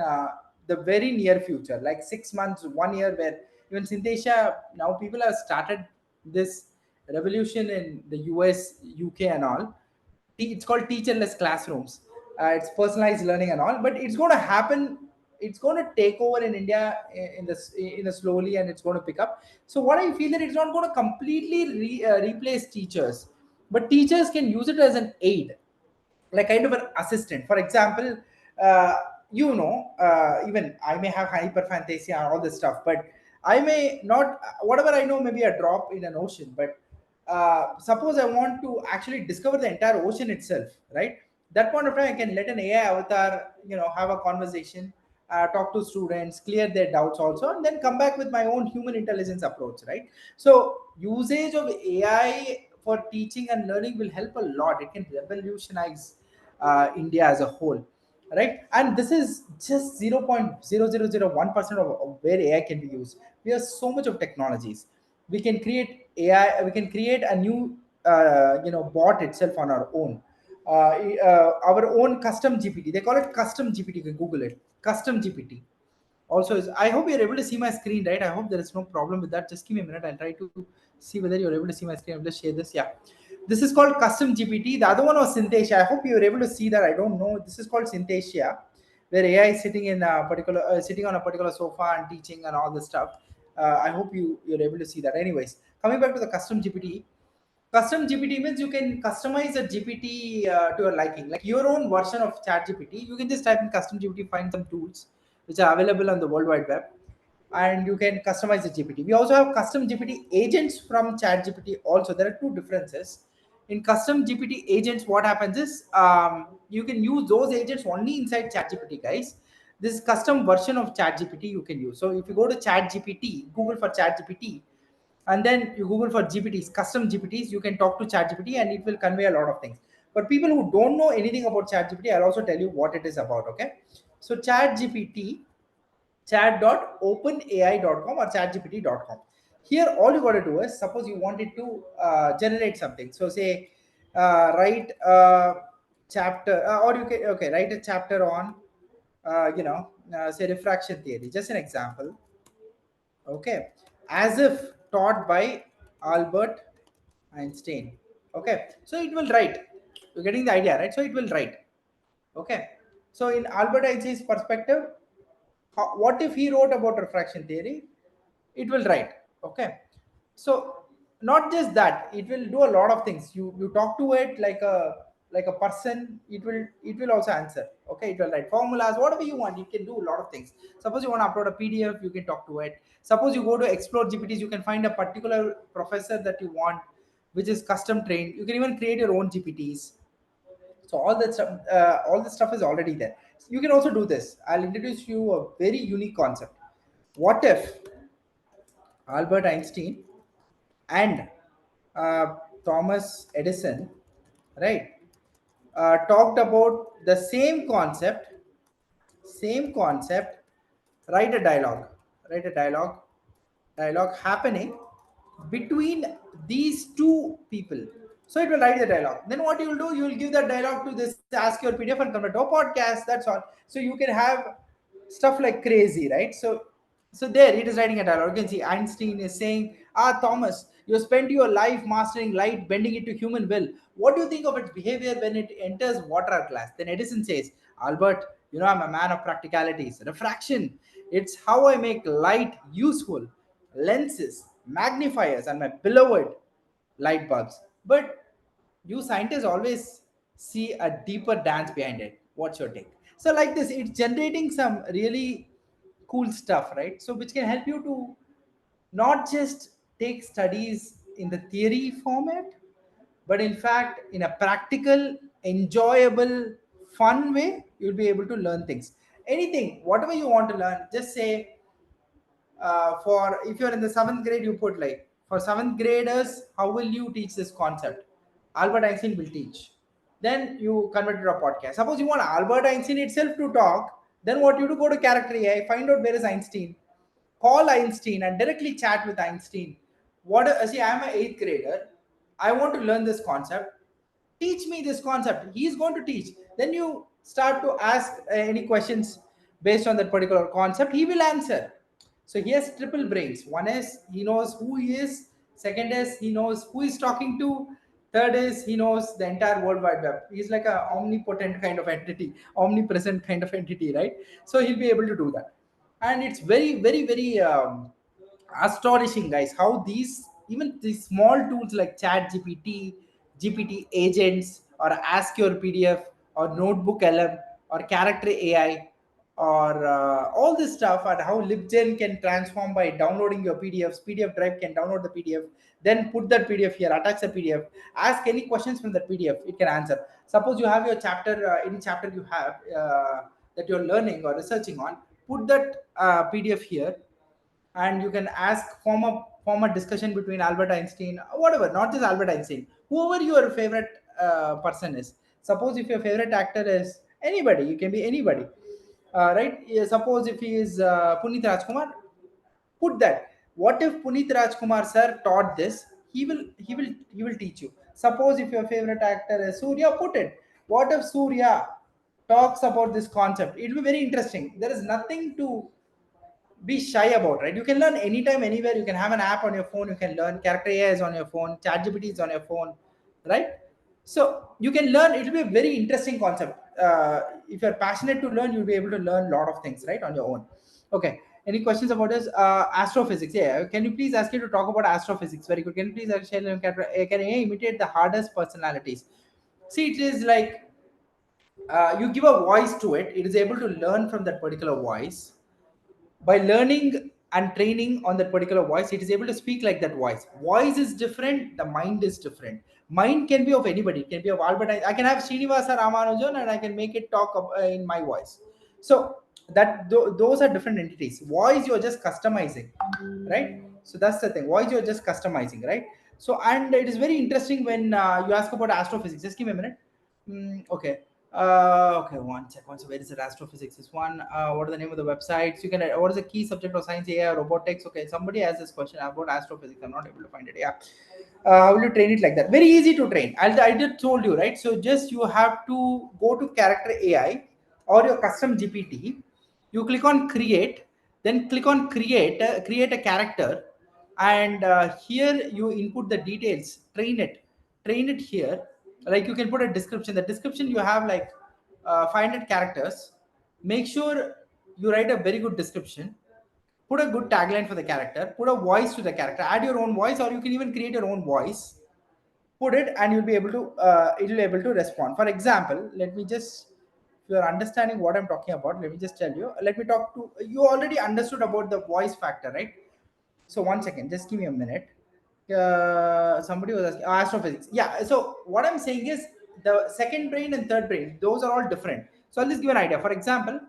the very near future, like 6 months, 1 year, where even Synthesia, now people have started this revolution in the US, UK, and all. It's called teacherless classrooms. It's personalized learning and all, but it's going to happen. It's going to take over in India in a slowly, and it's going to pick up. So what I feel that it's not going to completely replace teachers, but teachers can use it as an aid, like kind of an assistant. For example, uh, even I may have hyperphantasia and all this stuff, but I may not, whatever I know may be a drop in an ocean, but suppose I want to actually discover the entire ocean itself, right? That point of time I can let an AI avatar have a conversation, talk to students, clear their doubts also, and then come back with my own human intelligence approach, right? So usage of AI for teaching and learning will help a lot. It can revolutionize India as a whole, right? And this is just 0.0001% of where AI can be used. We have so much of technologies. We can create AI. We can create a new, bot itself on our own. Our own custom GPT. They call it custom GPT. You can Google it. Custom GPT. Also, I hope you're able to see my screen, right? I hope there is no problem with that. Just give me a minute. I'll try to see whether you're able to see my screen. I'll just share this. Yeah. This is called custom GPT. The other one was Synthesia. I hope you were able to see that. I don't know. This is called Synthesia, where AI is sitting in a particular sitting on a particular sofa and teaching and all this stuff. I hope you're able to see that. Anyways, coming back to the custom GPT. Custom GPT means you can customize a GPT to your liking, like your own version of Chat GPT. You can just type in custom GPT, find some tools which are available on the World Wide Web, and you can customize the GPT. We also have custom GPT agents from Chat GPT. Also, there are two differences. In custom GPT agents, what happens is you can use those agents only inside Chat GPT, guys. This custom version of Chat GPT you can use. So if you go to Chat GPT, Google for Chat GPT, and then you Google for GPTs, custom GPTs, you can talk to ChatGPT and it will convey a lot of things. But people who don't know anything about ChatGPT, I'll also tell you what it is about. Okay, so ChatGPT, chat.openai.com or chatgpt.com. Here, all you got to do is, suppose you wanted to generate something. So say write a chapter, or you can write a chapter on say refraction theory. Just an example. Okay, as if taught by Albert Einstein. Okay, so it will write. You're getting the idea, right? So it will write. Okay, so in Albert Einstein's perspective, what if he wrote about refraction theory? It will write. Okay, so not just that, it will do a lot of things. You talk to it like a person. It will also answer. Okay, it will write formulas, whatever you want. It can do a lot of things. Suppose you want to upload a PDF, you can talk to it. Suppose you go to explore GPTs, you can find a particular professor that you want, which is custom trained. You can even create your own GPTs. So all this stuff is already there. You can also do this. I'll introduce you a very unique concept. What if Albert Einstein and uh, Thomas Edison, right, talked about the same concept, write a dialogue, write a dialogue happening between these two people. So it will write the dialogue. Then what you will do, you will give that dialogue to this ask your PDF and convert to a podcast. That's all. So you can have stuff like crazy, right? So there it is writing a dialogue. You can see Einstein is saying, Thomas, you spent your life mastering light, bending it to human will. What do you think of its behavior when it enters water glass? Then Edison says, Albert, I'm a man of practicalities. Refraction, it's how I make light useful. Lenses, magnifiers, and my beloved light bulbs. But you scientists always see a deeper dance behind it. What's your take? So, like this, it's generating some really cool stuff, right? So, which can help you to not just take studies in the theory format, but in fact, in a practical, enjoyable, fun way, you'll be able to learn things. Anything, whatever you want to learn, just say for if you're in the seventh grade, you put like for seventh graders, how will you teach this concept? Albert Einstein will teach. Then you convert it to a podcast. Suppose you want Albert Einstein itself to talk, then what you do, go to character AI, find out where is Einstein, call Einstein and directly chat with Einstein. What see, I'm an eighth grader. I want to learn this concept. Teach me this concept. He's going to teach. Then you start to ask any questions based on that particular concept. He will answer. So he has triple brains. One is he knows who he is. Second is he knows who he's talking to. Third is he knows the entire world wide web. He's like a omnipotent kind of entity, omnipresent kind of entity, right? So he'll be able to do that. And it's very, very, very astonishing, guys, how these even these small tools like Chat GPT, GPT agents, or Ask Your PDF, or Notebook LM, or Character AI, or all this stuff, and how LibGen can transform by downloading your PDFs. PDF Drive can download the PDF, then put that PDF here, attach the PDF, ask any questions from that PDF, it can answer. Suppose you have your chapter, any chapter you have that you're learning or researching on, put that PDF here, and you can ask form a discussion between Albert Einstein, whatever, not just Albert Einstein, whoever your favorite person is. Suppose if your favorite actor is anybody, you can be anybody, right? Yeah, suppose if he is Punit Rajkumar, put that. What if Punit Rajkumar sir taught this? He will teach you. Suppose if your favorite actor is Surya, put it. What if Surya talks about this concept? It will be very interesting. There is nothing to be shy about, right? You can learn anytime, anywhere. You can have an app on your phone. You can learn. Character AI is on your phone. ChatGPT is on your phone. right? So you can learn. It will be a very interesting concept. If you're passionate to learn, you'll be able to learn a lot of things, right, on your own. Okay. Any questions about this? Astrophysics. Yeah. Can you please ask you to talk about astrophysics? Very good. Can you please share? Can AI imitate the hardest personalities? See, it is like you give a voice to it. It is able to learn from that particular voice. By learning and training on that particular voice, it is able to speak like that voice is different, the mind is different. Mind can be of anybody, it can be of Albert I can have Srinivasa Ramanujan and I can make it talk in my voice. So those are different entities. Voice you're just customizing, right? So that's the thing, voice you're just customizing, right? So, and it is very interesting when you ask about astrophysics. Just give me a minute. Okay. Okay, one sec. Where is it? Astrophysics is one. What are the name of the websites? You can. What is the key subject of science? AI, robotics. Okay, somebody has this question about astrophysics. I'm not able to find it. Yeah. How will you train it like that? Very easy to train. I just told you, right? So just you have to go to Character AI or your custom GPT. You click on create, then click on create a character, and here you input the details. Train it here. Like you can put a description. The description you have like 500 characters. Make sure you write a very good description. Put a good tagline for the character. Put a voice to the character. Add your own voice, or you can even create your own voice. Put it, and you'll be able to it will be able to respond. For example, let me just, if you are understanding what I'm talking about, let me just tell you. Let me talk to you. Already understood about the voice factor, right? So one second, just give me a minute. Somebody was asking astrophysics. Yeah. So what I'm saying is the second brain and third brain, those are all different. So I'll just give an idea. For example,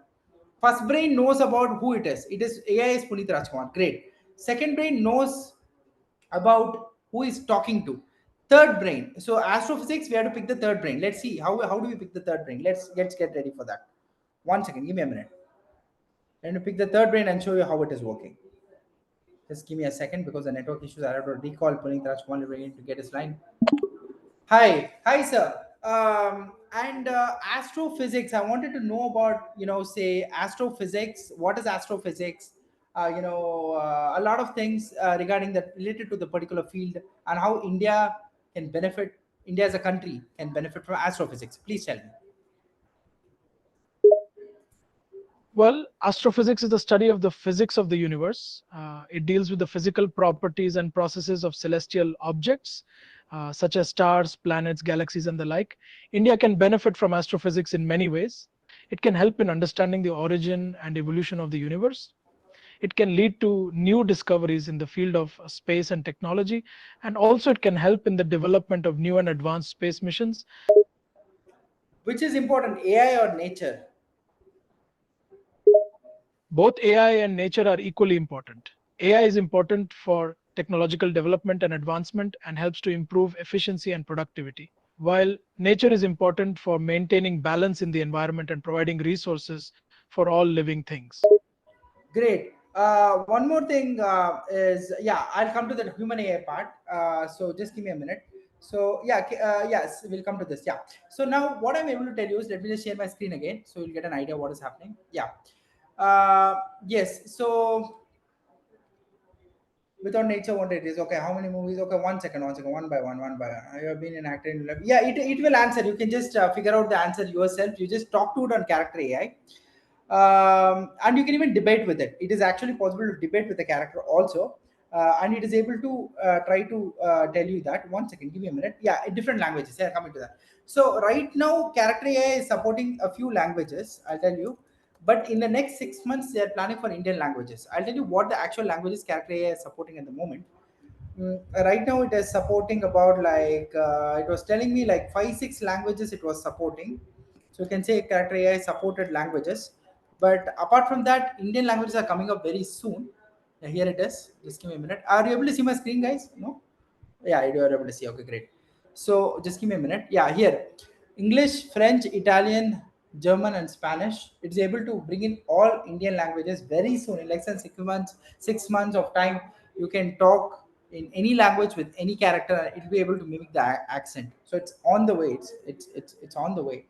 first brain knows about who it is. It is AI is Puneet Rajkumar. Great. Second brain knows about who is talking to. Third brain. So astrophysics, we have to pick the third brain. Let's see how do we pick the third brain. Let's get ready for that. One second, give me a minute. Let me pick the third brain and show you how it is working. Just give me a second because the network issues. I have to recall Puneet Rajkumar to get his line. Hi, sir. And astrophysics. I wanted to know about, say astrophysics. What is astrophysics? A lot of things regarding that related to the particular field and how India can benefit. India as a country can benefit from astrophysics. Please tell me. Well, astrophysics is the study of the physics of the universe. It deals with the physical properties and processes of celestial objects, such as stars, planets, galaxies, and the like. India can benefit from astrophysics in many ways. It can help in understanding the origin and evolution of the universe. It can lead to new discoveries in the field of space and technology, and also it can help in the development of new and advanced space missions. Which is important, AI or nature? Both AI and nature are equally important. AI is important for technological development and advancement and helps to improve efficiency and productivity, while nature is important for maintaining balance in the environment and providing resources for all living things. Great. One more thing is, yeah, I'll come to the human AI part. So just give me a minute. So yeah, yes, we'll come to this. Yeah. So now what I'm able to tell you is, let me just share my screen again, so you'll get an idea what is happening. Yeah. Yes. So without nature, what it is? Okay. How many movies? Okay. One second. One by one. You have been an actor in life. Yeah. It will answer. You can just figure out the answer yourself. You just talk to it on character AI. And you can even debate with it. It is actually possible to debate with the character also, and it is able to try to tell you that. One second, give me a minute. Yeah, in different languages. Yeah, coming to that. So right now, character AI is supporting a few languages. I'll tell you, but in the next 6 months, they are planning for Indian languages. I'll tell you what the actual languages character AI is supporting at the moment. Right now, it is supporting about like it was telling me like 5 6 languages it was supporting. So you can say character AI supported languages. But apart from that, Indian languages are coming up very soon. Yeah, here it is. Just give me a minute. Are you able to see my screen, guys? No? Yeah, you are able to see. Okay, great. So just give me a minute. Yeah, here. English, French, Italian, German, and Spanish. It's able to bring in all Indian languages very soon. In less than 6 months, 6 months of time, you can talk in any language with any character, and it'll be able to mimic the accent. So it's on the way. It's on the way.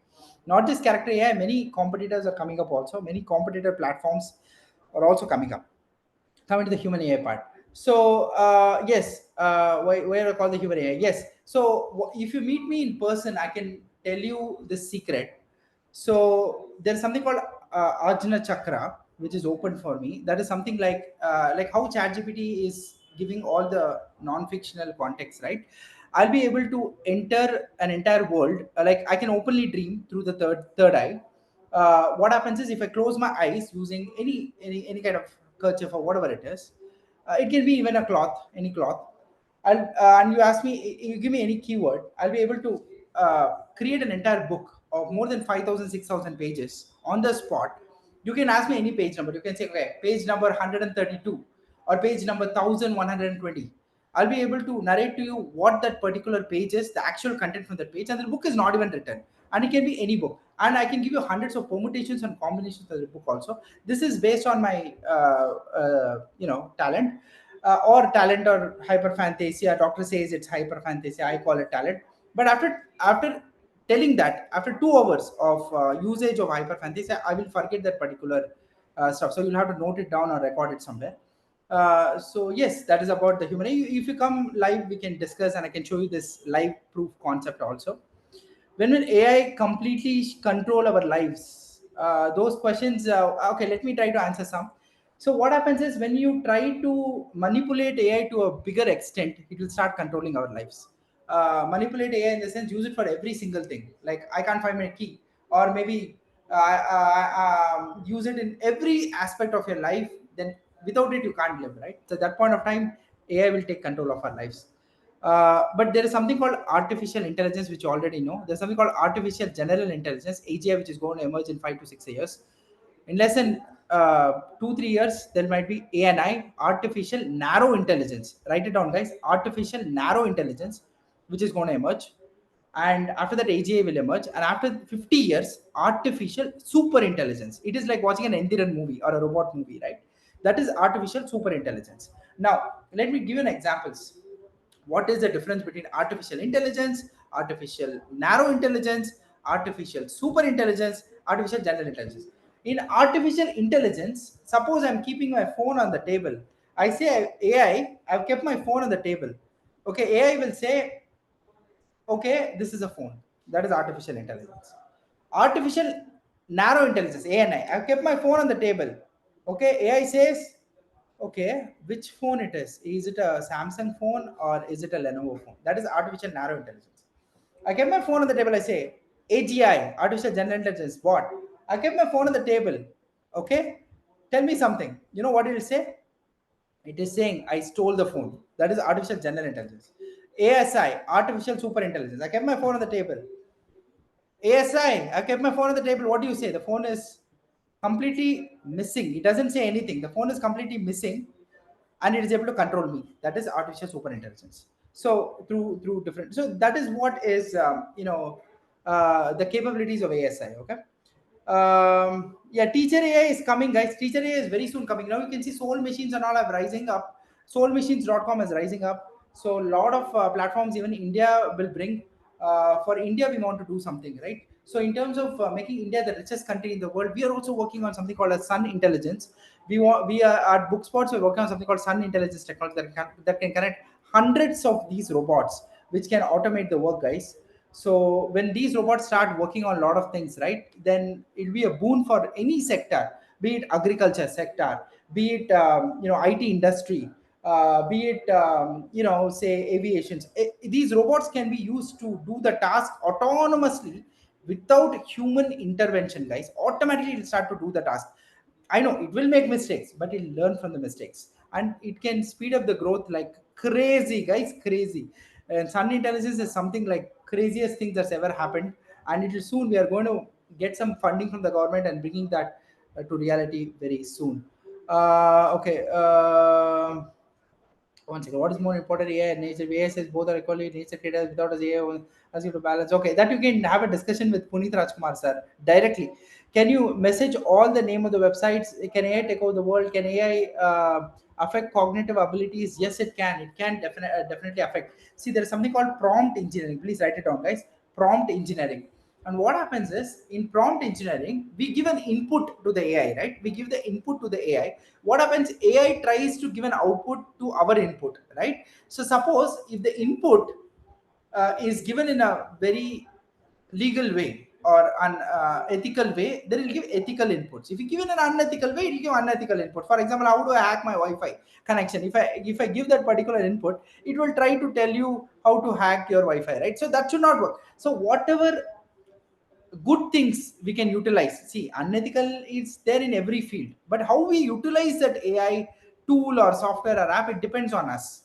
Not just character AI, many competitors are coming up also. Many competitor platforms are also coming up. Coming to the human AI part. So yes, where I call the human AI. Yes. So if you meet me in person, I can tell you the secret. So there's something called Ajna Chakra, which is open for me. That is something like how ChatGPT is giving all the non-fictional context, right? I'll be able to enter an entire world. Like I can openly dream through the third eye. What happens is if I close my eyes using any kind of kerchief or whatever it is, it can be even a cloth, any cloth. And you ask me, you give me any keyword, I'll be able to create an entire book of more than 5,000, 6,000 pages on the spot. You can ask me any page number. You can say, okay, page number 132 or page number 1120. I'll be able to narrate to you what that particular page is, the actual content from that page, and the book is not even written. And it can be any book. And I can give you hundreds of permutations and combinations of the book also. This is based on my talent, or hyper fantasia. Doctor says it's hyper fantasia. I call it talent. But after telling that, after 2 hours of usage of hyper fantasia, I will forget that particular stuff. So you'll have to note it down or record it somewhere. So yes, that is about the human. If you come live, we can discuss, and I can show you this live proof concept also. When will AI completely control our lives? Those questions. Okay, let me try to answer some. So what happens is when you try to manipulate AI to a bigger extent, it will start controlling our lives. Manipulate AI in the sense, use it for every single thing. Like I can't find my key, or maybe use it in every aspect of your life. Then without it, you can't live, right? So at that point of time, AI will take control of our lives. But there is something called artificial intelligence, which you already know. There's something called artificial general intelligence, AGI, which is going to emerge in 5 to 6 years. In less than 2 3 years, there might be ANI, artificial narrow intelligence. Write it down, guys. Artificial narrow intelligence, which is going to emerge. And after that, AGI will emerge. And after 50 years, artificial super intelligence. It is like watching an Endiran movie or a robot movie, right? That is artificial super intelligence. Now, let me give you an examples. What is the difference between artificial intelligence, artificial narrow intelligence, artificial super intelligence, artificial general intelligence? In artificial intelligence, suppose I'm keeping my phone on the table. I say, AI, I've kept my phone on the table. Okay, AI will say, okay, this is a phone. That is artificial intelligence. Artificial narrow intelligence, ANI, I've kept my phone on the table. Okay, AI says, okay, which phone it is? Is it a Samsung phone or is it a Lenovo phone? That is artificial narrow intelligence. I kept my phone on the table. I say, AGI, artificial general intelligence. What? I kept my phone on the table. Okay, tell me something. You know what it will say? It is saying I stole the phone. That is artificial general intelligence. ASI, artificial super intelligence. I kept my phone on the table. ASI, I kept my phone on the table. What do you say? The phone is completely missing. It doesn't say anything. The phone is completely missing, and it is able to control me. That is artificial super intelligence. So through different. So that is what is the capabilities of ASI. Okay. Yeah, teacher AI is coming, guys. Teacher AI is very soon coming. Now you can see soul machines and all are rising up. Soulmachines.com is rising up. So a lot of platforms, even India will bring. For India, we want to do something, right? So in terms of making India the richest country in the world, we are also working on something called a Sun Intelligence. We are at Bookspots. We're working on something called Sun Intelligence technology that can connect hundreds of these robots, which can automate the work, guys. So when these robots start working on a lot of things, right, then it'll be a boon for any sector, be it agriculture sector, be it IT industry, be it say aviation. These robots can be used to do the task autonomously without human intervention, guys. Automatically it'll start to do the task. I know it will make mistakes, but it'll learn from the mistakes, and it can speed up the growth like crazy, guys, crazy. And Sun Intelligence is something like craziest thing that's ever happened, and it will soon. We are going to get some funding from the government and bringing that to reality very soon. Okay. One second. What is more important, AI and nature? AI says both are equally nature creators. Without us, AI will ask you to balance. Okay, that you can have a discussion with Puneet Rajkumar sir directly. Can you message all the name of the websites? Can AI take over the world? Can AI affect cognitive abilities? Yes, it can. It can definitely affect. See, there is something called prompt engineering. Please write it down, guys. Prompt engineering. And what happens is in prompt engineering, we give an input to the AI, right? We give the input to the AI. What happens? AI tries to give an output to our input, right? So suppose if the input is given in a very legal way or an ethical way, then it will give ethical inputs. If you give it an unethical way, it will give unethical input. For example, how do I hack my Wi-Fi connection? If I give that particular input, it will try to tell you how to hack your Wi-Fi, right? So that should not work. So whatever good things we can utilize, see, unethical is there in every field, but how we utilize that AI tool or software or app, it depends on us.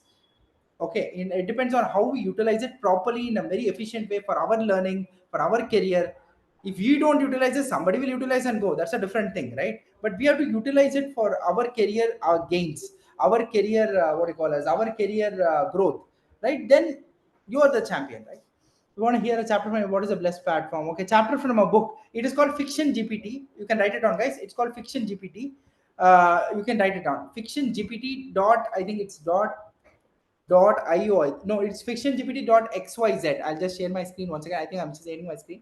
Okay, it depends on how we utilize it properly in a very efficient way for our learning, for our career. If we don't utilize it, somebody will utilize and go, that's a different thing, right? But we have to utilize it for our career, our gains, our career, what do you call as our career growth, right? Then you are the champion, right? You want to hear a chapter from what is the best platform? Okay, chapter from a book, it is called Fiction GPT. You can write it down, guys. It's called Fiction GPT. You can write it down, Fiction GPT dot, I think it's dot io, no, it's Fiction GPT dot xyz. I'll just share my screen once again. I think I'm sharing my screen.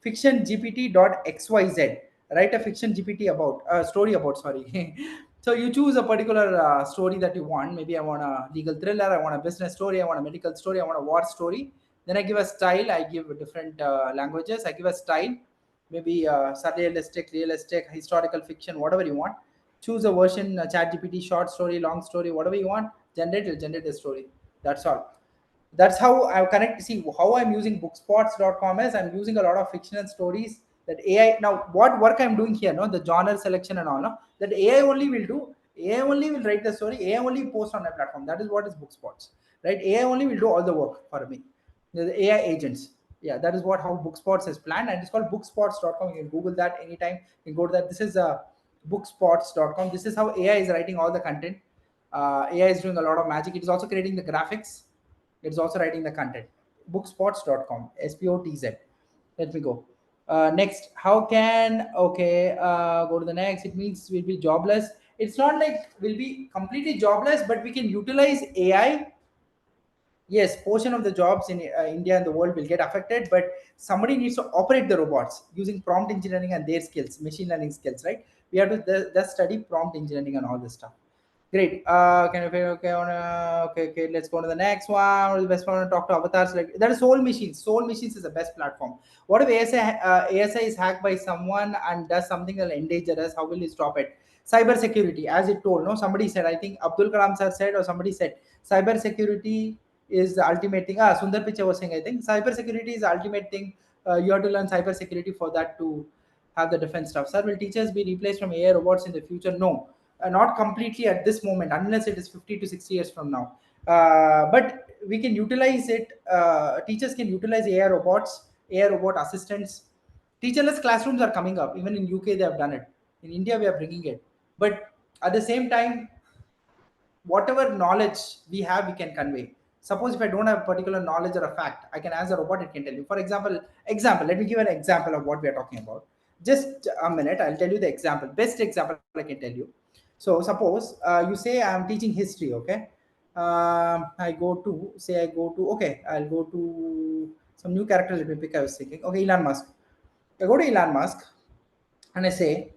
Fiction GPT dot xyz. Write a fiction GPT about story about, sorry. So you choose a particular story that you want. Maybe I want a legal thriller, I want a business story, I want a medical story, I want a war story. Then I give a style, I give different languages, I give a style, maybe surrealistic, realistic, historical fiction, whatever you want. Choose a version, chat GPT, short story, long story, whatever you want. Generate a story. That's all. That's how I connect. See how I'm using bookspots.com is I'm using a lot of fictional stories that AI. Now what work I'm doing here, no, the genre selection and all, no, that AI only will do. AI only will write the story. AI only post on my platform. That is what is bookspots, right? AI only will do all the work for me. The AI agents. Yeah, that is what how bookspots is planned, and it's called bookspots.com. You can Google that anytime. You can go to that. This is bookspots.com. This is how AI is writing all the content. AI is doing a lot of magic. It is also creating the graphics, it's also writing the content. Bookspots.com, SPOTZ. Let me go. Next, how can, okay, go to the next. It means we'll be jobless. It's not like we'll be completely jobless, but we can utilize AI. Yes, portion of the jobs in India and the world will get affected, but somebody needs to operate the robots using prompt engineering and their skills, machine learning skills, right? We have to just study prompt engineering and all this stuff. Great. Can you okay? Okay. Let's go to the next one. The best one to talk to avatars. Like that is Soul Machines. Soul Machines is the best platform. What if ASI is hacked by someone and does something that will endanger us? How will you stop it? Cyber security, as it told. No, somebody said. I think Abdul Kalam sir said, or somebody said, cyber security is the ultimate thing. Sundar Pichai was saying. I think cyber security is the ultimate thing. You have to learn cyber security for that to have the defense stuff. Sir, will teachers be replaced from AI robots in the future? No, not completely at this moment, unless it is 50 to 60 years from now. But we can utilize it. Teachers can utilize AI robots, AI robot assistants. Teacherless classrooms are coming up. Even in UK, they have done it. In India, we are bringing it. But at the same time, whatever knowledge we have, we can convey. Suppose if I don't have particular knowledge or a fact, I can ask a robot, it can tell you. For example, let me give an example of what we are talking about. Just a minute, I'll tell you the example, best example I can tell you. So suppose you say I'm teaching history, okay? I go to, okay, I'll go to some new character, let me pick, I was thinking, okay, Elon Musk. I go to Elon Musk and I say,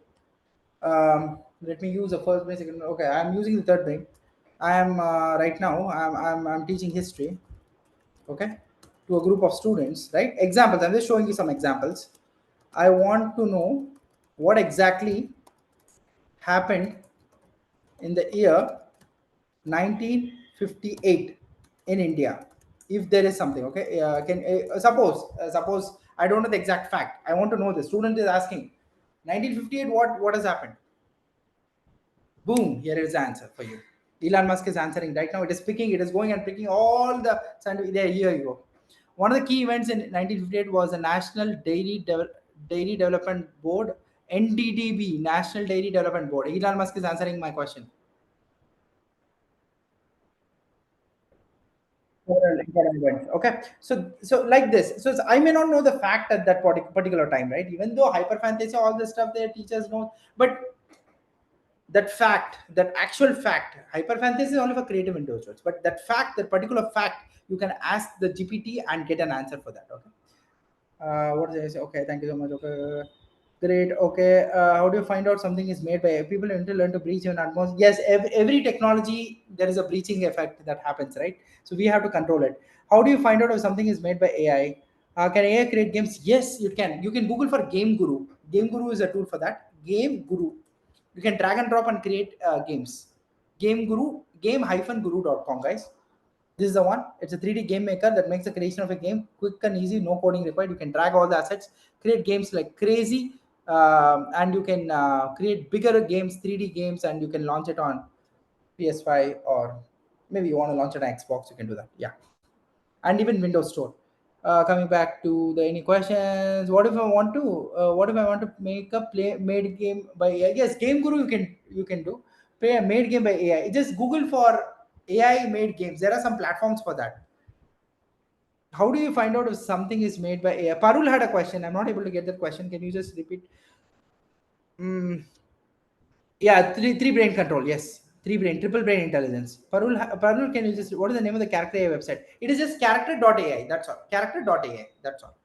let me use the first brain, second. Okay, I'm using the third brain. I am right now. I'm teaching history. Okay, to a group of students. Right. Examples. I'm just showing you some examples. I want to know what exactly happened in the year 1958 in India. If there is something, okay, can suppose I don't know the exact fact. I want to know the student is asking 1958. What has happened? Boom, here is the answer for you. Elon Musk is answering right now. It is picking, it is going and picking all the scientific. There, here you go. One of the key events in 1958 was the Dairy Development Board, NDDB, National Dairy Development Board. Elon Musk is answering my question. Important events. Okay, so like this. So I may not know the fact at that particular time, right? Even though hyper fantasy, all this stuff, their teachers know, but that fact, that actual fact, hyper fantasy is only for creative individuals, but that fact, that particular fact, you can ask the GPT and get an answer for that. Okay. What did I say? Okay, thank you so much. Okay. Great. Okay. How do you find out something is made by people need to learn to breach even atmost? Yes, every technology there is a breaching effect that happens, right? So we have to control it. How do you find out if something is made by AI? Can AI create games? Yes, you can. You can Google for Game Guru. Game Guru is a tool for that. Game Guru. You can drag and drop and create games. Game Guru, game-guru.com, guys. This is the one. It's a 3D game maker that makes the creation of a game quick and easy, no coding required. You can drag all the assets, create games like crazy, and you can create bigger games, 3D games, and you can launch it on PS5, or maybe you want to launch it on Xbox. You can do that. Yeah, and even Windows Store. Coming back to the any questions, what if I want to? What if I want to make a play made game by AI? Yes, Game Guru you can do. Play a made game by AI. Just Google for AI made games. There are some platforms for that. How do you find out if something is made by AI? Parul had a question. I'm not able to get that question. Can you just repeat? Mm, yeah, three brain control. Yes, three brain, triple brain intelligence. Parul, can you just what is the name of the character AI website? It is just character.ai. That's all. Character.ai. That's all.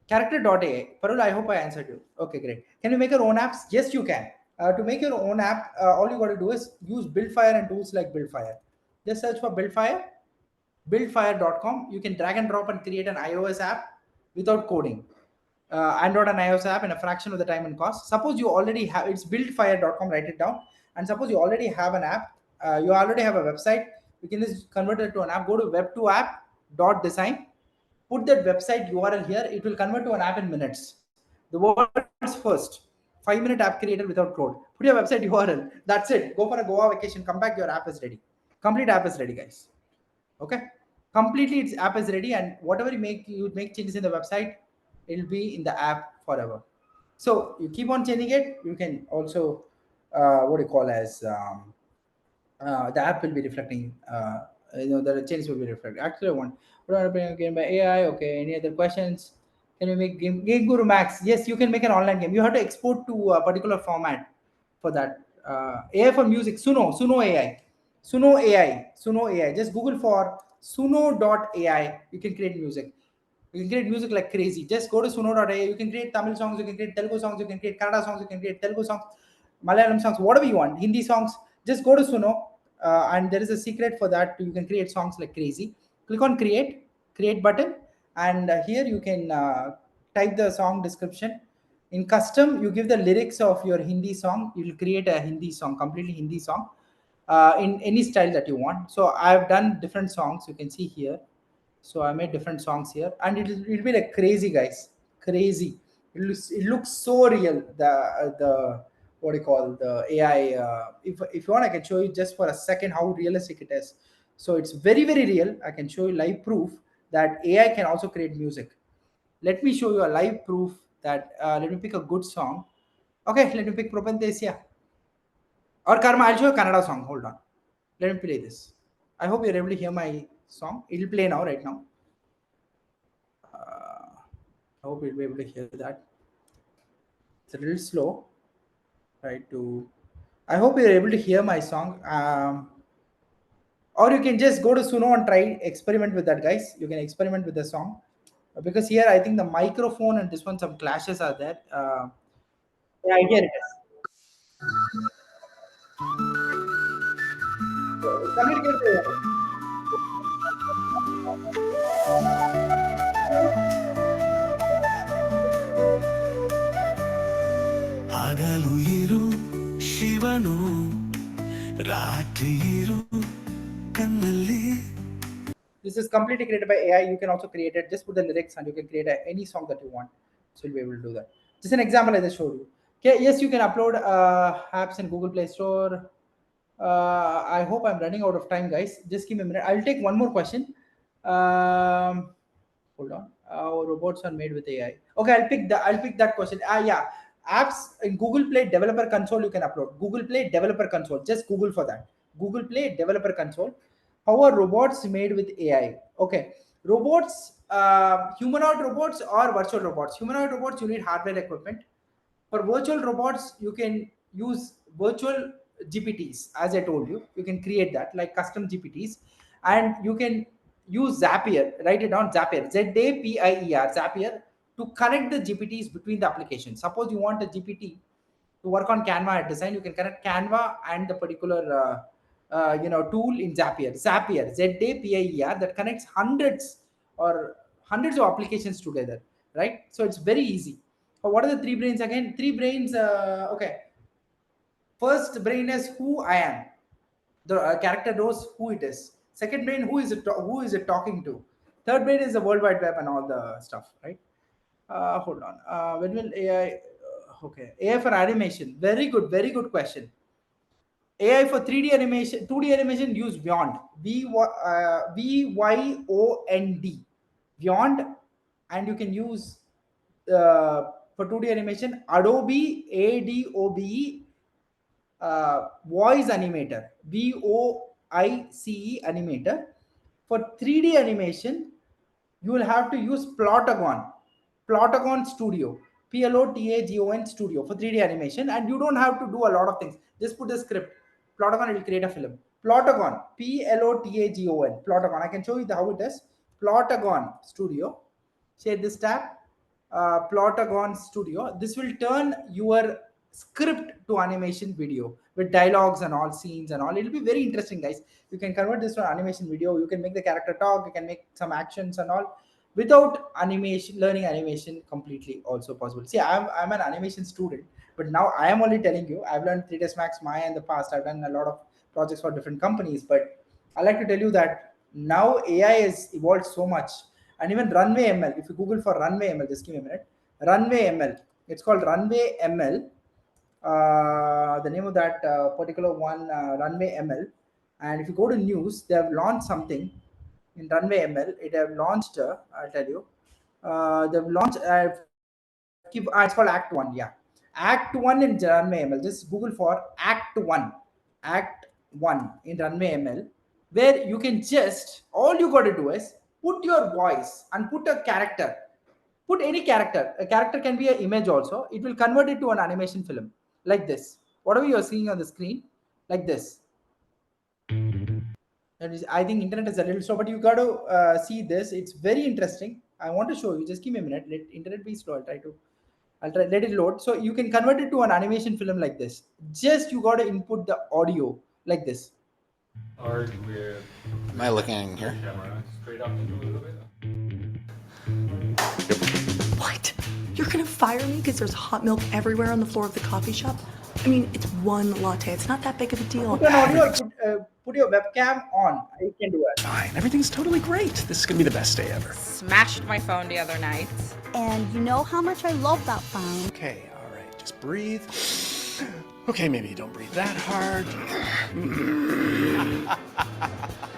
Character.ai. Parul, I hope I answered you. Okay, great. Can you make your own apps? Yes, you can. To make your own app, all you got to do is use Buildfire and tools like Buildfire. Just search for Buildfire, buildfire.com. You can drag and drop and create an iOS app without coding. Android and iOS app in a fraction of the time and cost. Suppose you already have, it's buildfire.com, write it down. And suppose you already have an app, you already have a website, you can just convert it to an app. Go to web2app.design, put that website URL here, it will convert to an app in minutes. The world's first 5-minute app created without code. Put your website URL. That's it. Go for a Goa vacation, come back, your app is ready. Complete app is ready, guys. Okay, completely its app is ready, and whatever you make changes in the website, it'll be in the app forever. So you keep on changing it. You can also what do you call as the app will be reflecting. The changes will be reflected. Actually, I want what are being again by AI. Okay, any other questions? Can you make game Guru Max? Yes, you can make an online game. You have to export to a particular format for that. AI for music, Suno AI, Suno AI. Just Google for Suno.ai. You can create music. You can create music like crazy. Just go to Suno.ai. You can create Tamil songs, you can create Telugu songs, you can create Kannada songs, you can create Telugu songs, Malayalam songs, whatever you want, Hindi songs. Just go to Suno, and there is a secret for that. You can create songs like crazy. Click on create button, and here you can type the song description. In custom, you give the lyrics of your Hindi song. You'll create a Hindi song, completely Hindi song, in any style that you want. So I've done different songs. You can see here. So I made different songs here, and it'll be like crazy, guys, crazy. It looks so real. The what do you call the AI? If you want, I can show you just for a second how realistic it is. So it's very real. I can show you live proof that AI can also create music. Let me show you a live proof that. Let me pick a good song. Okay, let me pick Propanthesia or Karma. I'll show you a Kannada song. Hold on. Let me play this. I hope you're able to hear my song. It'll play now, right now. I hope you'll be able to hear that. It's a little slow. Try to. I hope you're able to hear my song. Or you can just go to Suno and try experiment with that, guys. You can experiment with the song, because here I think the microphone and this one some clashes are there. Yeah, here it is. Communicate with- ಹಗಲು ಇರು ಶಿವನು ರಾತ್ರಿ ಇರು ಕಣ್ಣಲ್ಲಿ. This is completely created by AI. You can also create it. Just put the lyrics and you can create any song that you want. So you'll be able to do that. Just an example I just showed you. Okay, yes, you can upload apps in Google Play Store. I hope I'm running out of time, guys. Just give me a minute. I'll take one more question. Hold on. Robots are made with AI. Okay, I'll pick that question. Yeah, apps in Google Play Developer Console you can upload. Google Play Developer Console. Just Google for that. Google Play Developer Console. How are robots made with AI? Okay, robots, humanoid robots or virtual robots. Humanoid robots, you need hardware equipment. For virtual robots, you can use virtual GPTs, as I told you. You can create that like custom GPTs, and you can use Zapier. Write it down, Zapier, Zapier, Zapier. to connect the GPTs between the applications. Suppose you want a GPT to work on Canva design, you can connect Canva and the particular tool in Zapier, ZAPIER, that connects hundreds of applications together, right? So it's very easy. What are the three brains again? Three brains. Okay. First brain is who I am. The character knows who it is. Second brain, who is it talking to? Third brain is the World Wide Web and all the stuff, right? Hold on. When will AI? Okay, AI for animation. Very good question. AI for 3D animation, 2D animation, use Beyond. Vyond. Beyond, and you can use for 2D animation Adobe Adobe voice animator, VOICE animator. For 3D animation, you will have to use Plotagon Studio, Plotagon Studio for 3D animation, and you don't have to do a lot of things. Just put the script. Plotagon, it will create a film. Plotagon, Plotagon. I can show you how it is. Plotagon Studio. Share this tab. Plotagon Studio. This will turn your script to animation video with dialogues and all scenes and all. It'll be very interesting, guys. You can convert this to animation video. You can make the character talk. You can make some actions and all without animation. Learning animation completely also possible. See, I'm an animation student, but now I am only telling you I've learned 3ds Max, Maya in the past. I've done a lot of projects for different companies, but I like to tell you that now AI has evolved so much. And even Runway ML, if you Google for Runway ML, just give me a minute. Runway ML, it's called Runway ML. The name of that particular one, Runway ML. And if you go to news, they have launched something in Runway ML. It have launched, I'll tell you, they've launched, it's called Act 1. Yeah. Act 1 in Runway ML. Just Google for Act 1. Act 1 in Runway ML, where you can just, all you got to do is put your voice and put a character. Put any character. A character can be an image also. It will convert it to an animation film like this. Whatever you're seeing on the screen, like this. That is, I think internet is a little slow, but you got to see this. It's very interesting. I want to show you. Just give me a minute. Let internet be slow. I'll try let it load. So you can convert it to an animation film like this. Just you got to input the audio like this. Am I looking in here? What? You're gonna fire me because there's hot milk everywhere on the floor of the coffee shop? I mean, it's one latte. It's not that big of a deal. Put an audio, put your webcam on. You can do it. Fine. Everything's totally great. This is gonna be the best day ever. Smashed my phone the other night. And you know how much I love that phone. Okay, all right. Just breathe. Okay, maybe you don't breathe that hard.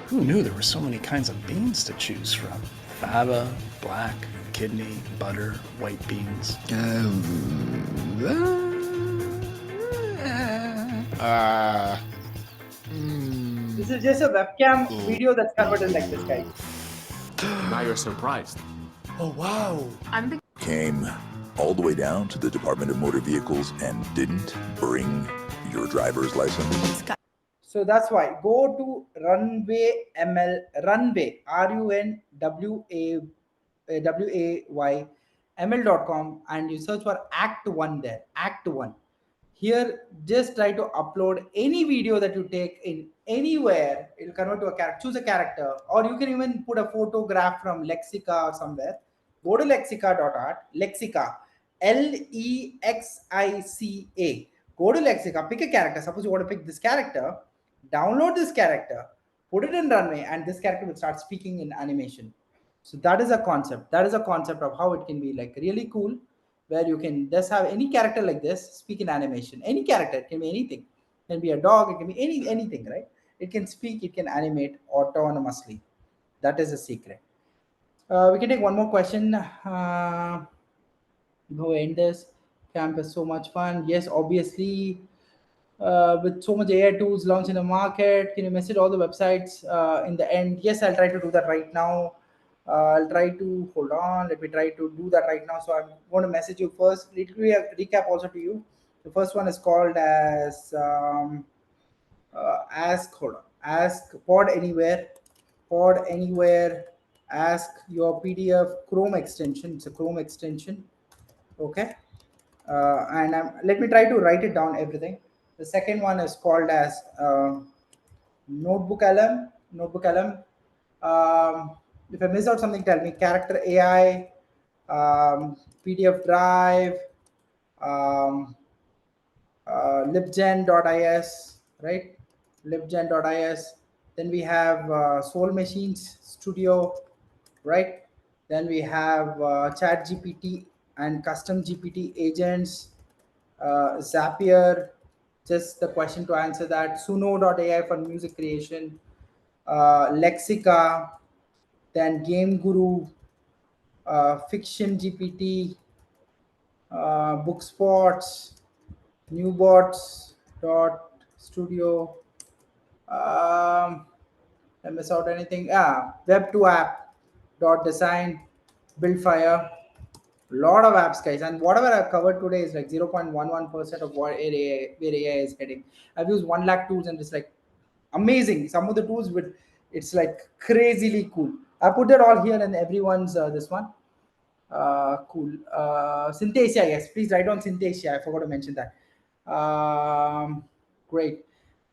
Who knew there were so many kinds of beans to choose from? Faba, black, kidney, butter, white beans. This is just a webcam video that's converted like this, guys. Now you're surprised. Oh, wow. Came all the way down to the Department of Motor Vehicles and didn't bring your driver's license. So that's why go to Runway ML, Runway, RUNWAY, ML.com, and you search for Act 1 there. Act 1. Here, just try to upload any video that you take in anywhere. It'll convert to a character. Choose a character, or you can even put a photograph from Lexica or somewhere. Go to lexica.art, Lexica, Lexica. Go to Lexica, pick a character. Suppose you want to pick this character, download this character, put it in Runway, and this character will start speaking in animation. So that is a concept. That is a concept of how it can be like really cool, where you can just have any character like this speak in animation. Any character, it can be anything. It can be a dog, it can be anything, right? It can speak, it can animate autonomously. That is a secret. We can take one more question. Go end this. Camp is so much fun. Yes, obviously, with so much AI tools launched in the market, can you message all the websites in the end? Yes, I'll try to do that right now. I'll try to hold on. Let me try to do that right now. So I'm going to message you first. Let me recap also to you. The first one is called as Ask Pod Anywhere. ask your PDF Chrome extension. It's a Chrome extension. Okay. And let me try to write it down everything. The second one is called as Notebook LM. Notebook LM. If I miss out something, tell me. Character AI, PDF Drive, um, libgen.is, right? Libgen.is. Then we have Soul Machines Studio, right? Then we have Chat GPT and Custom GPT agents, Zapier, just the question to answer that, Suno.ai for music creation, Lexica, then Game Guru, Fiction GPT, Bookspots, Newbots dot studio. I miss out anything? Web2 app dot design, Buildfire. Lot of apps, guys, and whatever I've covered today is like 0.11% of where AI is heading. I've used 1 lakh tools and it's like amazing. Some of the tools with it's like crazily cool. I put that all here and everyone's this one. Cool. Synthesia, yes. Please write down Synthesia. I forgot to mention that. Great.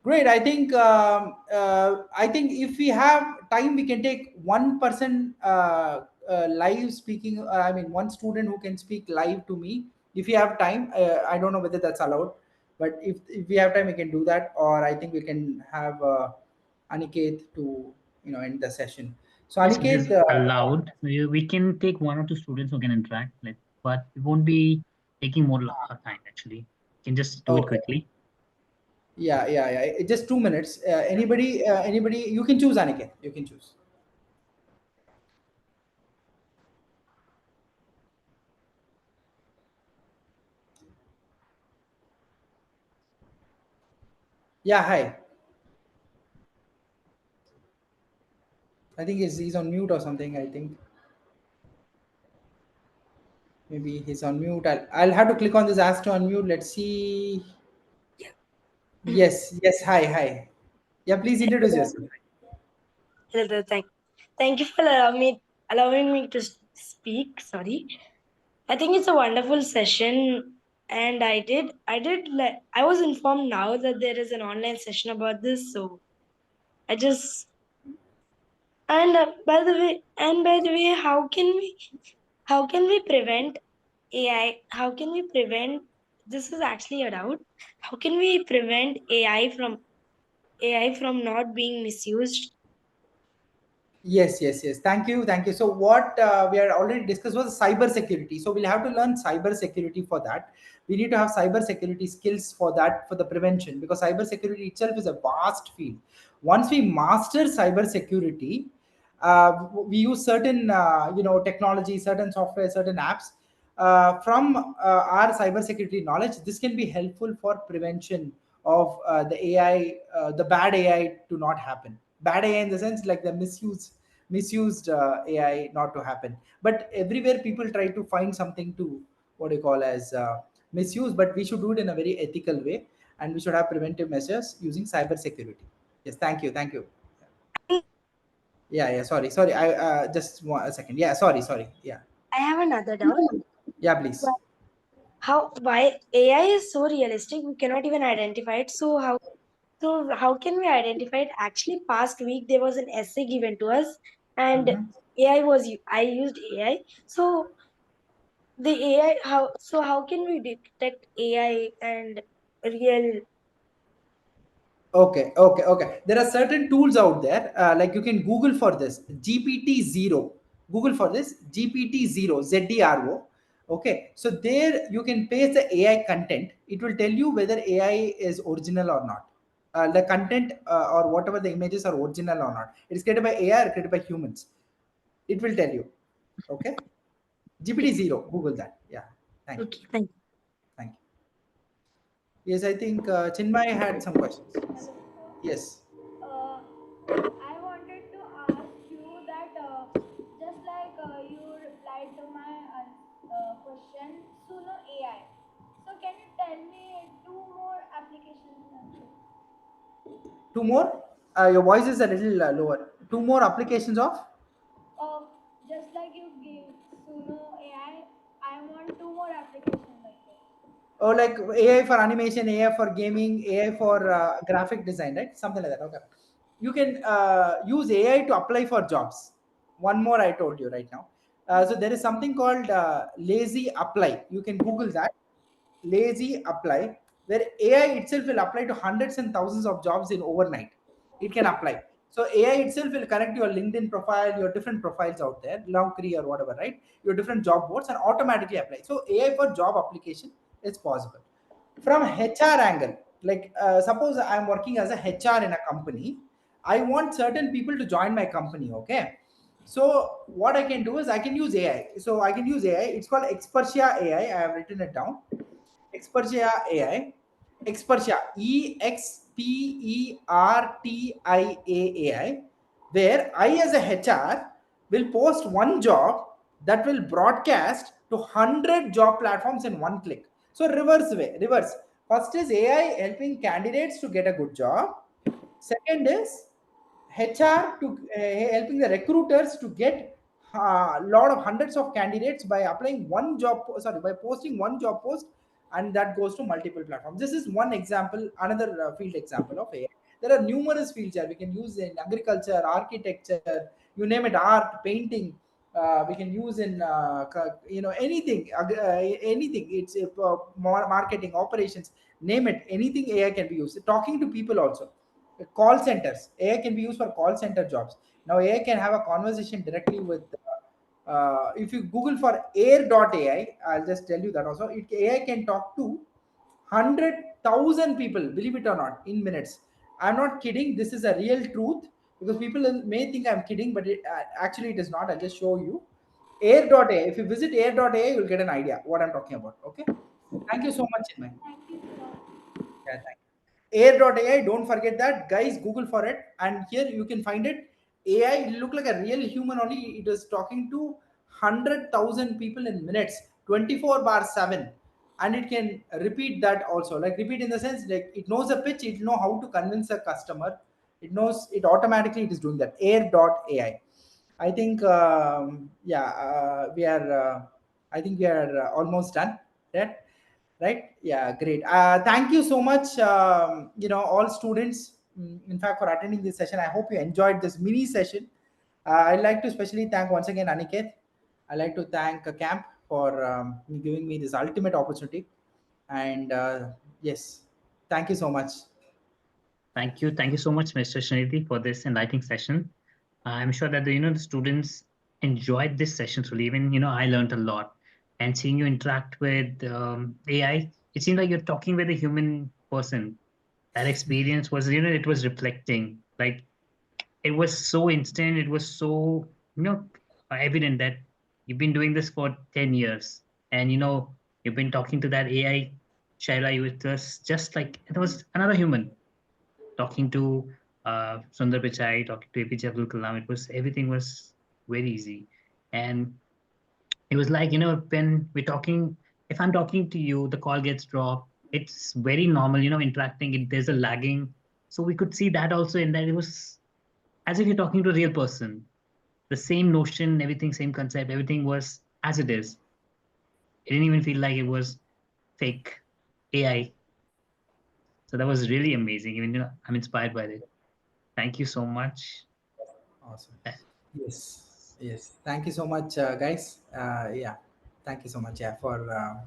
Great. I think if we have time, we can take one person live speaking. I mean, one student who can speak live to me. If you have time, I don't know whether that's allowed, but if we have time, we can do that. Or I think we can have Aniket to end the session. So Yes, it is Aniket, allowed. We can take one or two students who can interact, like, but it won't be taking more time actually. You can just do it okay. quickly. Yeah. Just 2 minutes. Anybody, you can choose, Aniket. You can choose. Yeah, hi. I think he's on mute or something. I think maybe he's on mute. I'll have to click on this ask to unmute. Let's see. Yes. Hi. Yeah, please introduce yourself. Hello, thank you for allowing me to speak. Sorry, I think it's a wonderful session, and I was informed now that there is an online session about this, so I just and by the way, how can we prevent AI? How can we prevent? This is actually a doubt. How can we prevent AI from not being misused? Yes. Thank you. So what we had already discussed was cyber security. So we'll have to learn cyber security for that. We need to have cyber security skills for that, for the prevention, because cyber security itself is a vast field. Once we master cyber security, we use certain technology, certain software, certain apps from our cyber security knowledge. This can be helpful for prevention of the AI, the bad AI to not happen. Bad AI in the sense like the misused AI not to happen. But everywhere people try to find something to what you call as misuse, but we should do it in a very ethical way, and we should have preventive measures using cyber security. Yes, thank you. Yeah. Sorry. I just a second. Yeah, sorry. Yeah, I have another doubt. yeah, please. Why AI is so realistic we cannot even identify it, so how can we identify it? Actually, past week there was an essay given to us, and Mhm. I used AI. So the AI, how can we detect AI and real? Okay. There are certain tools out there, like you can Google for this GPT zero. Google for this GPT zero ZDRO. Okay, so there you can paste the AI content. It will tell you whether AI is original or not. The content or whatever the images are original or not. It is created by AI or created by humans. It will tell you. Okay, GPT zero. Google that. Yeah. Thank you. Okay, thank you. Thank you. Yes, I think Chinmay had some questions. Yes. I wanted to ask you that just like you replied to my question, Suno AI. So can you tell me two more applications of it? Two more. Your voice is a little lower. Two more applications of. Of or like AI for animation, AI for gaming, AI for graphic design, right? Something like that. Okay, you can use AI to apply for jobs. One more I told you right now. So there is something called lazy apply. You can Google that, lazy apply, where AI itself will apply to hundreds and thousands of jobs in overnight. It can apply. So AI itself will connect your LinkedIn profile, your different profiles out there, Naukri or whatever, right? Your different job boards and automatically apply. So AI for job application is possible. From HR angle, like suppose I'm working as a HR in a company, I want certain people to join my company. Okay, so what I can do is I can use AI. So I can use AI. It's called Expertia AI. I have written it down. Expertia AI. Expertia, EXPERTIA AI, where I as a HR will post one job that will broadcast to 100 job platforms in one click. So reverse way, reverse. First is AI helping candidates to get a good job. Second is HR to helping the recruiters to get a lot of hundreds of candidates by applying one job, sorry, by posting one job post, and that goes to multiple platforms. This is one example, another field example of AI. There are numerous fields here we can use in agriculture, architecture, you name it, art, painting. We can use in anything, anything. It's marketing, operations, name it. Anything AI can be used. Talking to people also, call centers, AI can be used for call center jobs. Now AI can have a conversation directly with if you Google for air.ai, I'll just tell you that also, AI can talk to 100,000 people, believe it or not, in minutes. I'm not kidding, this is a real truth, because people may think I'm kidding, but actually it is not. I'll just show you air.ai. If you visit air.ai, you'll get an idea what I'm talking about. Okay, thank you so much, Chinmay. Thank you, sir. Yeah, thank you. Air.ai, don't forget that, guys. Google for it, and here you can find it. AI, it look like a real human only. It is talking to 100,000 people in minutes, 24/7, and it can repeat that also. Like repeat in the sense, like it knows a pitch, it know how to convince a customer. It knows it automatically. It is doing that. Air.ai. I think yeah, we are. I think we are almost done. Right? Right, yeah, great. Thank you so much, all students, in fact, for attending this session. I hope you enjoyed this mini session. I'd like to especially thank once again Aniket. I'd like to thank Camp for giving me this ultimate opportunity, and yes, thank you so much. Thank you. Thank you so much, Mr. Srinidhi, for this enlightening session. I'm sure that the students enjoyed this session. So even I learned a lot, and seeing you interact with AI, it seemed like you're talking with a human person. That experience was it was reflecting, like it was so instant. It was so evident that you've been doing this for 10 years, and you've been talking to that AI Shaila. It was just like it was another human talking to Sundar Pichai, talking to APJ Abdul Kalam. It was everything was very easy, and it was like when we're talking. If I'm talking to you, the call gets dropped. It's very normal, interacting. There's a lagging, so we could see that also in that it was as if you're talking to a real person. The same notion, everything, same concept, everything was as it is. It didn't even feel like it was fake AI. So that was really amazing. Even I'm inspired by it. Thank you so much. Awesome. Yes, yes. Thank you so much, guys. Yeah, thank you so much, yeah, for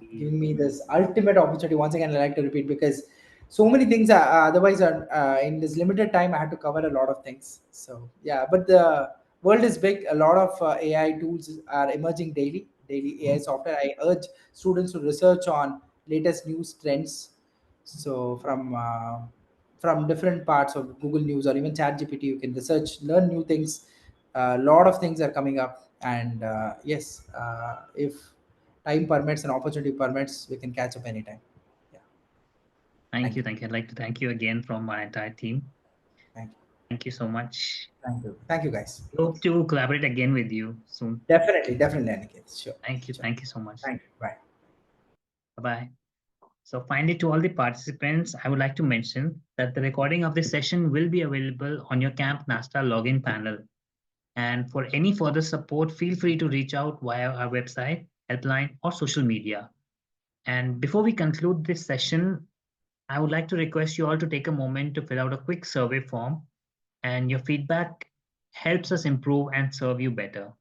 giving me this ultimate opportunity. Once again, I like to repeat, because so many things are otherwise are in this limited time. I had to cover a lot of things. So yeah, but the world is big. A lot of AI tools are emerging daily. Daily AI software. I urge students to research on latest news trends. So from different parts of Google News or even ChatGPT, you can research, learn new things. A lot of things are coming up, and yes, if time permits and opportunity permits, we can catch up anytime. Yeah, Thank thank you. you, Thank you. I'd like to thank you again from my entire team. thank you, Thank you so much. thank you, guys. Hope to collaborate again with you soon. Definitely, definitely, Aniket. Sure, Thank you. sure. Thank you so much. Thank you. Bye. Bye-bye. So finally, to all the participants, I would like to mention that the recording of this session will be available on your Camp NASTA login panel. And for any further support, feel free to reach out via our website, helpline, or social media. And before we conclude this session, I would like to request you all to take a moment to fill out a quick survey form, and your feedback helps us improve and serve you better.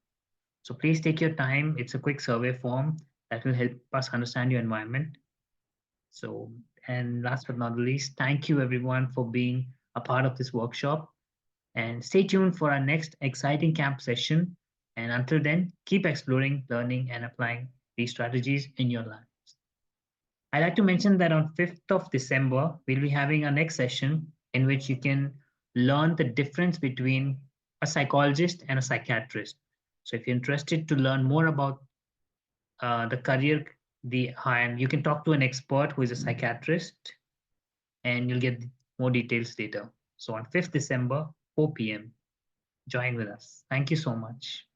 So please take your time. It's a quick survey form that will help us understand your environment. So, and last but not least, thank you everyone for being a part of this workshop. And stay tuned for our next exciting camp session. And until then, keep exploring, learning, and applying these strategies in your lives. I'd like to mention that on 5th of December, we'll be having our next session in which you can learn the difference between a psychologist and a psychiatrist. So if you're interested to learn more about the career, and you can talk to an expert who is a psychiatrist, and you'll get more details later. So on 5th December, 4 p.m., join with us. Thank you so much.